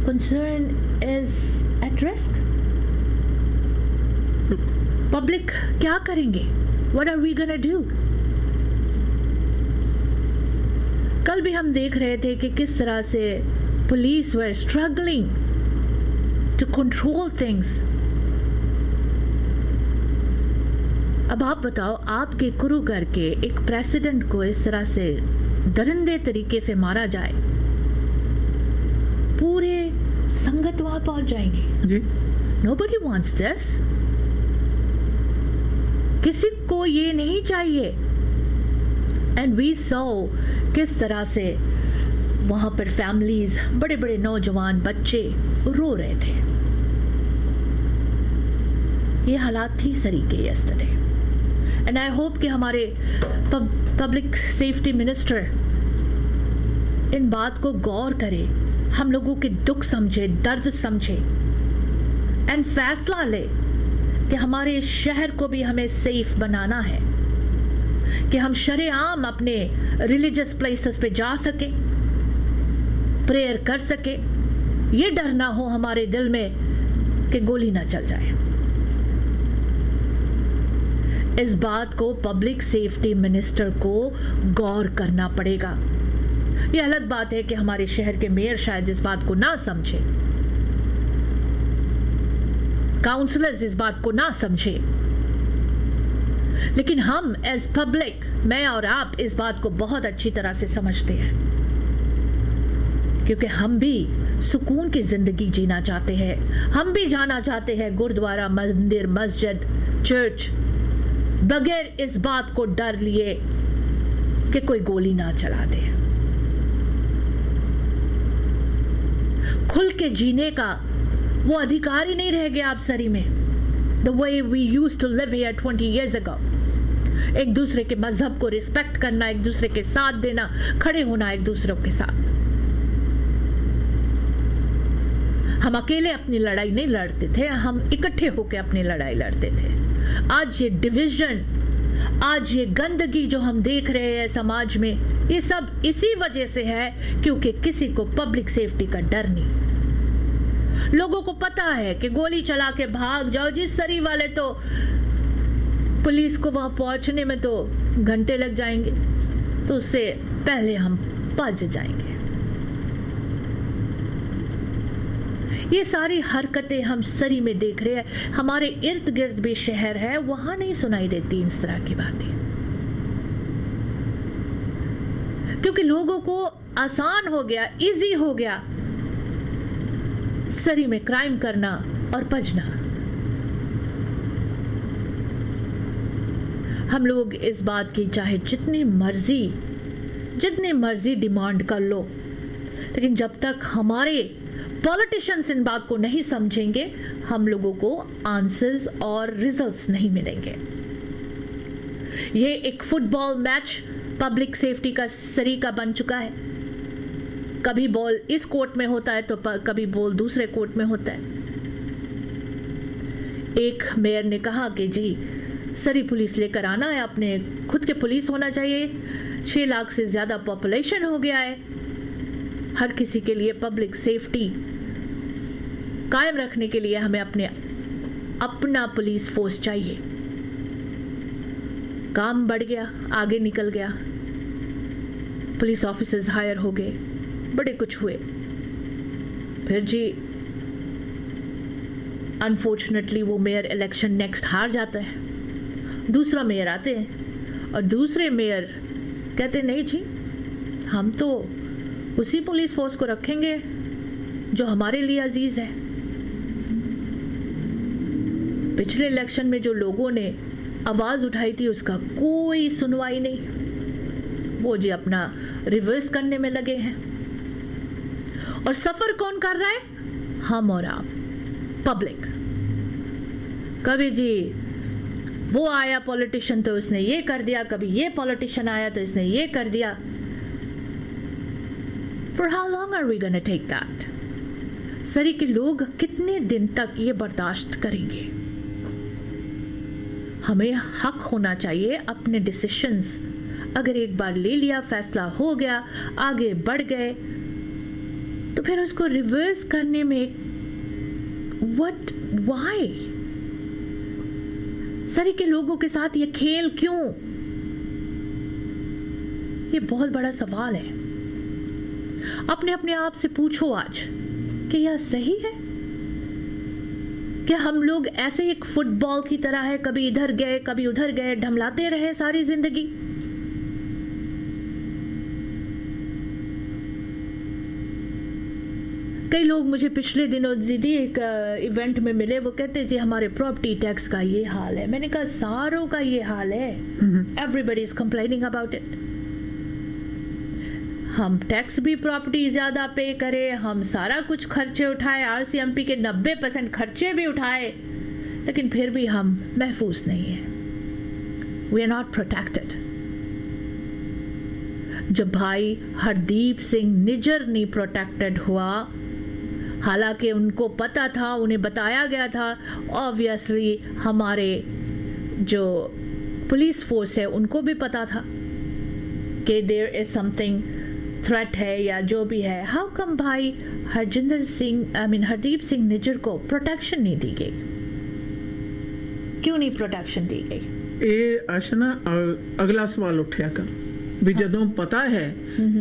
concern is at risk. Public क्या करेंगे? What are we gonna do? कल भी हम देख रहे थे कि किस तरह से police were struggling to control things. अब आप बताओ, आपके गुरु घर के एक प्रेसिडेंट को इस तरह से दरिंदे तरीके से मारा जाए, पूरे संगत वहां पहुंच जाएंगे। Nobody wants this. किसी को ये नहीं चाहिए। एंड वी सॉ किस तरह से वहां पर फैमिलीज, बड़े बड़े नौजवान बच्चे रो रहे थे। ये हालात थी सरी के यस्टरडे, एंड आई होप कि हमारे पब्लिक सेफ्टी मिनिस्टर इन बात को गौर करे, हम लोगों के दुख समझे, दर्द समझे एंड फैसला ले कि हमारे शहर को भी हमें सेफ बनाना है, कि हम शरेआम अपने रिलीजियस प्लेसेस पे जा सके, प्रेयर कर सके, ये डर ना हो हमारे दिल में कि गोली ना चल जाए। इस बात को पब्लिक सेफ्टी मिनिस्टर को गौर करना पड़ेगा। यह अलग बात है कि हमारे शहर के मेयर शायद इस बात को ना समझे, काउंसलर्स इस बात को ना समझे, लेकिन हम एज पब्लिक, मैं और आप इस बात को बहुत अच्छी तरह से समझते हैं, क्योंकि हम भी सुकून की जिंदगी जीना चाहते हैं। हम भी जाना चाहते हैं गुरुद्वारा, मंदिर, मस्जिद, चर्च, बगैर इस बात को डर लिए कि कोई गोली ना चला दे। खुल के जीने का वो अधिकार ही नहीं रह गया अब सरी में। The way we used to live here 20 years ago. एक दूसरे के मजहब को रिस्पेक्ट करना, एक दूसरे के साथ देना, खड़े होना एक दूसरों के साथ। हम अकेले अपनी लड़ाई नहीं लड़ते थे, हम इकट्ठे होकर अपनी लड़ाई लड़ते थे। आज ये डिवीजन, आज ये गंदगी जो हम देख रहे हैं समाज में, ये सब इसी वजह से है क्योंकि किसी को पब्लिक सेफ्टी का डर नहीं। लोगों को पता है कि गोली चला के भाग जाओ, जिस सरी वाले तो पुलिस को वहां पहुंचने में तो घंटे लग जाएंगे, तो उससे पहले हम भज जाएंगे। ये सारी हरकतें हम सरी में देख रहे हैं। हमारे इर्द गिर्द भी शहर है, वहां नहीं सुनाई देती इस तरह की बातें, क्योंकि लोगों को आसान हो गया, इजी हो गया सरी में क्राइम करना और भजना। हम लोग इस बात की चाहे जितनी मर्जी डिमांड कर लो, लेकिन जब तक हमारे पॉलिटिशियंस इन बात को नहीं समझेंगे, हम लोगों को आंसर्स और रिजल्ट्स नहीं मिलेंगे। ये एक फुटबॉल मैच पब्लिक सेफ्टी का सरीका बन चुका है। कभी बॉल इस कोर्ट में होता है तो कभी बॉल दूसरे कोर्ट में होता है। एक मेयर ने कहा कि जी सरी पुलिस लेकर आना है, अपने खुद के पुलिस होना चाहिए। 6 लाख से ज़्यादा पॉपुलेशन हो गया है, हर किसी के लिए पब्लिक सेफ्टी कायम रखने के लिए हमें अपना पुलिस फोर्स चाहिए। काम बढ़ गया, आगे निकल गया, पुलिस ऑफिसर्स हायर हो गए, बड़े कुछ हुए। फिर जी अनफॉर्चुनेटली वो मेयर इलेक्शन नेक्स्ट हार जाता है, दूसरा मेयर आते हैं और दूसरे मेयर कहते नहीं जी हम तो उसी पुलिस फोर्स को रखेंगे जो हमारे लिए अजीज है। पिछले इलेक्शन में जो लोगों ने आवाज उठाई थी उसका कोई सुनवाई नहीं, वो जी अपना रिवर्स करने में लगे हैं। और सफर कौन कर रहा है? हम और आप, पब्लिक। कभी जी वो आया पॉलिटिशियन तो उसने ये कर दिया, कभी ये पॉलिटिशियन आया तो इसने ये कर दिया। For how long are we gonna take that? सरी के लोग कितने दिन तक ये बर्दाश्त करेंगे? हमें हक होना चाहिए अपने डिसीशंस। अगर एक बार ले लिया, फैसला हो गया, आगे बढ़ गए, तो फिर उसको रिवर्स करने में why? सरी के लोगों के साथ ये खेल क्यों? ये बहुत बड़ा सवाल है। अपने आप से पूछो आज कि यह सही है? क्या हम लोग ऐसे एक फुटबॉल की तरह है, कभी इधर गए कभी उधर गए, ढमलाते रहे सारी जिंदगी? कई लोग मुझे पिछले दिनों दीदी एक इवेंट में मिले, वो कहते जी हमारे प्रॉपर्टी टैक्स का ये हाल है। मैंने कहा सारों का ये हाल है, everybody is complaining about it. हम टैक्स भी प्रॉपर्टी ज़्यादा पे करें, हम सारा कुछ खर्चे उठाए, RCMP के 90% खर्चे भी उठाए, लेकिन फिर भी हम महफूज नहीं हैं। We are not protected. जब भाई हरदीप सिंह निज्जर नहीं प्रोटेक्टेड हुआ, हालांकि उनको पता था, उन्हें बताया गया था, ऑब्वियसली हमारे जो पुलिस फोर्स है उनको भी पता था कि देयर इज समथिंग थ्रेट है या जो भी है, हाउ कम भाई हरदीप सिंह निज्जर को प्रोटेक्शन नहीं दी गई? क्यों नहीं प्रोटेक्शन दी गई? ਇਹ ਅਸ਼ ਨਾ ਅਗਲਾ ਸਵਾਲ ਉੱਠਿਆ ਕਰ ਵੀ ਜਦੋਂ ਪਤਾ ਹੈ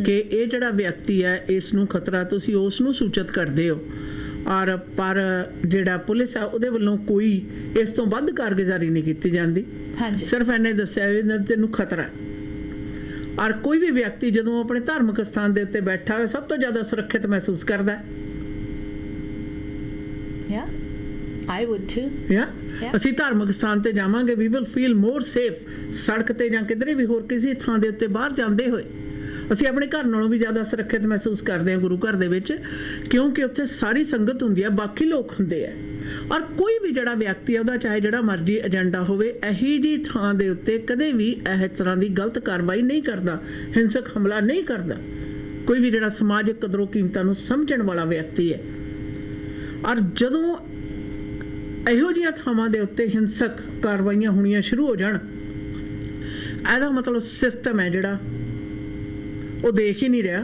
ਕਿ ਇਹ ਜਿਹੜਾ ਵਿਅਕਤੀ ਹੈ ਇਸ ਨੂੰ ਖਤਰਾ, ਤੁਸੀਂ ਉਸ ਨੂੰ ਸੂਚਿਤ ਕਰਦੇ ਹੋ ਔਰ ਪਰ ਜਿਹੜਾ ਪੁਲਿਸ ਆ ਉਹਦੇ ਵੱਲੋਂ ਕੋਈ ਇਸ ਤੋਂ ਵੱਧ ਕਾਰਗੁਜ਼ਾਰੀ ਨਹੀਂ ਕੀਤੀ ਜਾਂਦੀ। ਹਾਂਜੀ, ਸਿਰਫ ਇਹਨੇ ਦੱਸਿਆ ਵੀ ਤੈਨੂੰ ਖਤਰਾ ਹੈ। ਔਰ ਕੋਈ ਵੀ ਵਿਅਕਤੀ ਜਦੋਂ ਆਪਣੇ ਧਾਰਮਿਕ ਸਥਾਨ ਦੇ ਉੱਤੇ ਬੈਠਾ ਹੋਵੇ ਸਭ ਤੋਂ ਜ਼ਿਆਦਾ ਸੁਰੱਖਿਅਤ ਮਹਿਸੂਸ ਕਰਦਾ ਹੈ। ਯਾ I would too. Yeah. ਅਸੀਂ ਧਾਰਮਿਕ ਸਥਾਨ ਤੇ ਜਾਵਾਂਗੇ, we will feel more safe. ਸੜਕ ਤੇ ਜਾਂ ਕਿਧਰੇ ਵੀ ਹੋਰ ਕਿਸੇ ਥਾਂ ਦੇ ਉੱਤੇ ਬਾਹਰ ਜਾਂਦੇ ਹੋਏ ਅਸੀਂ ਆਪਣੇ ਘਰ ਨਾਲੋਂ ਵੀ ਜ਼ਿਆਦਾ ਸੁਰੱਖਿਅਤ ਮਹਿਸੂਸ ਕਰਦੇ ਹਾਂ ਗੁਰੂ ਘਰ ਦੇ ਵਿੱਚ, ਕਿਉਂਕਿ ਉੱਥੇ ਸਾਰੀ ਸੰਗਤ ਹੁੰਦੀ ਹੈ, ਬਾਕੀ ਲੋਕ ਹੁੰਦੇ ਆ। ਔਰ ਕੋਈ ਵੀ ਜਿਹੜਾ ਵਿਅਕਤੀ ਹੈ ਉਹਦਾ ਚਾਹੇ ਜਿਹੜਾ ਮਰਜ਼ੀ ਏਜੰਡਾ ਹੋਵੇ, ਇਹੀ ਜੀ ਥਾਂ ਦੇ ਉੱਤੇ ਕਦੇ ਵੀ ਇਸ ਤਰ੍ਹਾਂ ਦੀ ਗਲਤ ਕਾਰਵਾਈ ਨਹੀਂ ਕਰਦਾ, ਹਿੰਸਕ ਹਮਲਾ ਨਹੀਂ ਕਰਦਾ। ਕੋਈ ਵੀ ਜਿਹੜਾ ਸਮਾਜਿਕ ਕਦਰੋਂ ਕੀਮਤਾਂ ਨੂੰ ਸਮਝਣ ਵਾਲਾ ਵਿਅਕਤੀ ਹੈ। ਔਰ ਜਦੋਂ ਇਹੋ ਜਿਹੀਆਂ ਥਾਵਾਂ ਦੇ ਉੱਤੇ ਹਿੰਸਕ ਕਾਰਵਾਈਆਂ ਹੋਣੀਆਂ ਸ਼ੁਰੂ ਹੋ ਜਾਣ, ਇਹਦਾ ਮਤਲਬ ਸਿਸਟਮ ਹੈ ਜਿਹੜਾ ਉਹ ਦੇਖ ਹੀ ਨਹੀਂ ਰਿਹਾ,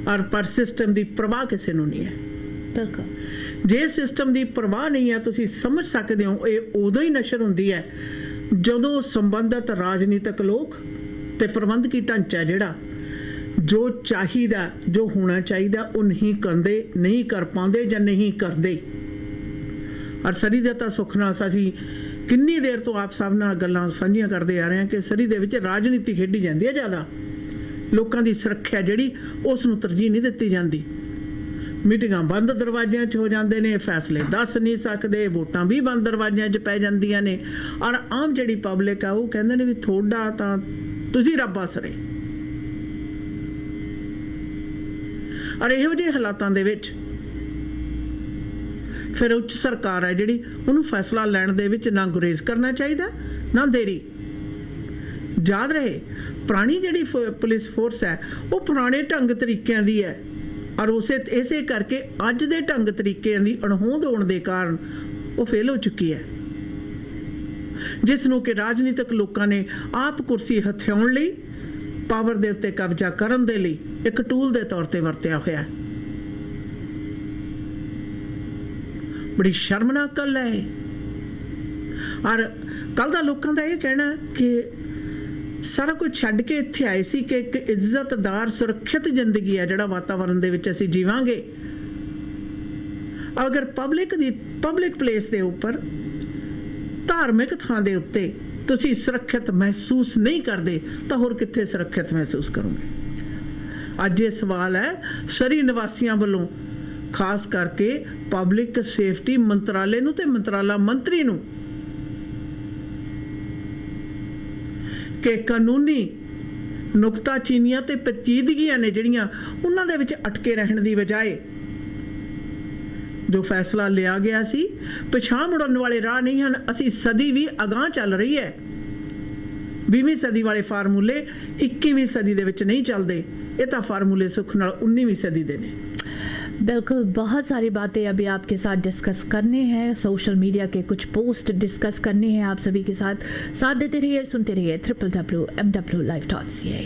ਔਰ ਪਰ ਸਿਸਟਮ ਦੀ ਪਰਵਾਹ ਕਿਸੇ ਨੂੰ ਨਹੀਂ ਹੈ। ਬਿਲਕੁਲ, ਜੇ ਸਿਸਟਮ ਦੀ ਪਰਵਾਹ ਨਹੀਂ ਹੈ, ਤੁਸੀਂ ਸਮਝ ਸਕਦੇ ਹੋ ਇਹ ਉਦੋਂ ਹੀ ਨਸ਼ਰ ਹੁੰਦੀ ਹੈ ਜਦੋਂ ਸੰਬੰਧਿਤ ਰਾਜਨੀਤਿਕ ਲੋਕ ਤੇ ਪ੍ਰਬੰਧਕੀ ਢਾਂਚਾ ਜਿਹੜਾ ਜੋ ਚਾਹੀਦਾ, ਜੋ ਹੋਣਾ ਚਾਹੀਦਾ ਉਹ ਨਹੀਂ ਕਰਦੇ, ਨਹੀਂ ਕਰ ਪਾਉਂਦੇ ਜਾਂ ਨਹੀਂ ਕਰਦੇ। ਔਰ ਸਰੀ ਦੇ ਤਾਂ ਸੁੱਖ ਨਾਲ ਅਸੀਂ ਕਿੰਨੀ ਦੇਰ ਤੋਂ ਆਪ ਸਭ ਨਾਲ ਗੱਲਾਂ ਸਾਂਝੀਆਂ ਕਰਦੇ ਆ ਰਹੇ ਹਾਂ ਕਿ ਸਰੀ ਦੇ ਵਿੱਚ ਰਾਜਨੀਤੀ ਖੇਡੀ ਜਾਂਦੀ ਹੈ ਜ਼ਿਆਦਾ। ਲੋਕਾਂ ਦੀ ਸੁਰੱਖਿਆ ਜਿਹੜੀ ਉਸ ਨੂੰ ਤਰਜੀਹ ਨਹੀਂ ਦਿੱਤੀ ਜਾਂਦੀ। ਮੀਟਿੰਗਾਂ ਬੰਦ ਦਰਵਾਜ਼ਿਆਂ 'ਚ ਹੋ ਜਾਂਦੇ ਨੇ, ਫੈਸਲੇ ਦੱਸ ਨਹੀਂ ਸਕਦੇ, ਵੋਟਾਂ ਵੀ ਬੰਦ ਦਰਵਾਜ਼ਿਆਂ 'ਚ ਪੈ ਜਾਂਦੀਆਂ ਨੇ। ਔਰ ਆਮ ਜਿਹੜੀ ਪਬਲਿਕ ਆ ਉਹ ਕਹਿੰਦੇ ਨੇ ਵੀ ਤੁਹਾਡਾ ਤਾਂ ਤੁਸੀਂ ਰੱਬ ਆਸਰੇ। ਔਰ ਇਹੋ ਜਿਹੇ ਹਾਲਾਤਾਂ ਦੇ ਵਿੱਚ ਫਿਰ ਉੱਚ ਸਰਕਾਰ ਹੈ ਜਿਹੜੀ ਉਹਨੂੰ ਫੈਸਲਾ ਲੈਣ ਦੇ ਵਿੱਚ ਨਾ ਗੁਰੇਜ਼ ਕਰਨਾ ਚਾਹੀਦਾ, ਨਾ ਦੇਰੀ। ਯਾਦ ਰਹੇ ਪੁਰਾਣੀ ਜਿਹੜੀ ਪੁਲਿਸ ਫੋਰਸ ਹੈ ਉਹ ਪੁਰਾਣੇ ਢੰਗ ਤਰੀਕਿਆਂ ਦੀ ਹੈ, ਔਰ ਇਸੇ ਕਰਕੇ ਅੱਜ ਦੇ ਢੰਗ ਤਰੀਕਿਆਂ ਦੀ ਅਣਹੋਂਦ ਹੋਣ ਦੇ ਕਾਰਨ ਉਹ ਫੇਲ ਹੋ ਚੁੱਕੀ ਹੈ, ਜਿਸ ਨੂੰ ਕਿ ਰਾਜਨੀਤਿਕ ਲੋਕਾਂ ਨੇ ਆਪ ਕੁਰਸੀ ਹਥਿਆਉਣ ਲਈ, ਪਾਵਰ ਦੇ ਉੱਤੇ ਕਬਜ਼ਾ ਕਰਨ ਦੇ ਲਈ ਇੱਕ ਟੂਲ ਦੇ ਤੌਰ ਤੇ ਵਰਤਿਆ ਹੋਇਆ। ਬੜੀ ਸ਼ਰਮਨਾਕ ਗੱਲ ਹੈ। ਔਰ ਕੱਲ ਦਾ ਲੋਕਾਂ ਦਾ ਇਹ ਕਹਿਣਾ ਕਿ ਸਾਰਾ ਕੁਝ ਛੱਡ ਕੇ ਇੱਥੇ ਆਏ ਸੀ ਕਿ ਇੱਕ ਇੱਜ਼ਤਦਾਰ ਸੁਰੱਖਿਅਤ ਜ਼ਿੰਦਗੀ ਹੈ ਜਿਹੜਾ ਵਾਤਾਵਰਣ ਦੇ ਵਿੱਚ ਅਸੀਂ ਜੀਵਾਂਗੇ। ਅਗਰ ਪਬਲਿਕ ਪਲੇਸ ਦੇ ਉੱਪਰ, ਧਾਰਮਿਕ ਥਾਂ ਦੇ ਉੱਤੇ ਤੁਸੀਂ ਸੁਰੱਖਿਅਤ ਮਹਿਸੂਸ ਨਹੀਂ ਕਰਦੇ ਤਾਂ ਹੋਰ ਕਿੱਥੇ ਸੁਰੱਖਿਅਤ ਮਹਿਸੂਸ ਕਰੋਗੇ? ਅੱਜ ਇਹ ਸਵਾਲ ਹੈ ਸਰੀ ਨਿਵਾਸੀਆਂ ਵੱਲੋਂ, ਖਾਸ ਕਰਕੇ ਪਬਲਿਕ ਸੇਫਟੀ ਮੰਤਰਾਲੇ ਨੂੰ ਤੇ ਮੰਤਰਾਲਾ ਮੰਤਰੀ ਨੂੰ, ਕਿ ਕਾਨੂੰਨੀ ਨੁਕਤਾਚੀਨੀਆਂ ਤੇ ਪੇਚੀਦਗੀਆਂ ਨੇ ਜਿਹੜੀਆਂ ਉਹਨਾਂ ਦੇ ਵਿੱਚ ਅਟਕੇ ਰਹਿਣ ਦੀ ਬਜਾਏ ਜੋ ਫੈਸਲਾ ਲਿਆ ਗਿਆ ਸੀ, ਪਿਛਾਂਹ ਮੁੜਨ ਵਾਲੇ ਰਾਹ ਨਹੀਂ ਹਨ। ਅਸੀਂ ਸਦੀ ਵੀ ਅਗਾਂਹ ਚੱਲ ਰਹੀ ਹੈ। 20ਵੀਂ ਸਦੀ ਵਾਲੇ ਫਾਰਮੂਲੇ 21ਵੀਂ ਸਦੀ ਦੇ ਵਿੱਚ नहीं चलते, ये तो फार्मूले सुख नाल 19वीं सदी दे ने। बिल्कुल, बहुत सारी बातें अभी आपके साथ डिस्कस करने हैं, सोशल मीडिया के कुछ पोस्ट डिस्कस करने हैं आप सभी के साथ देते रहिए, सुनते रहिए www.mwlive.ca।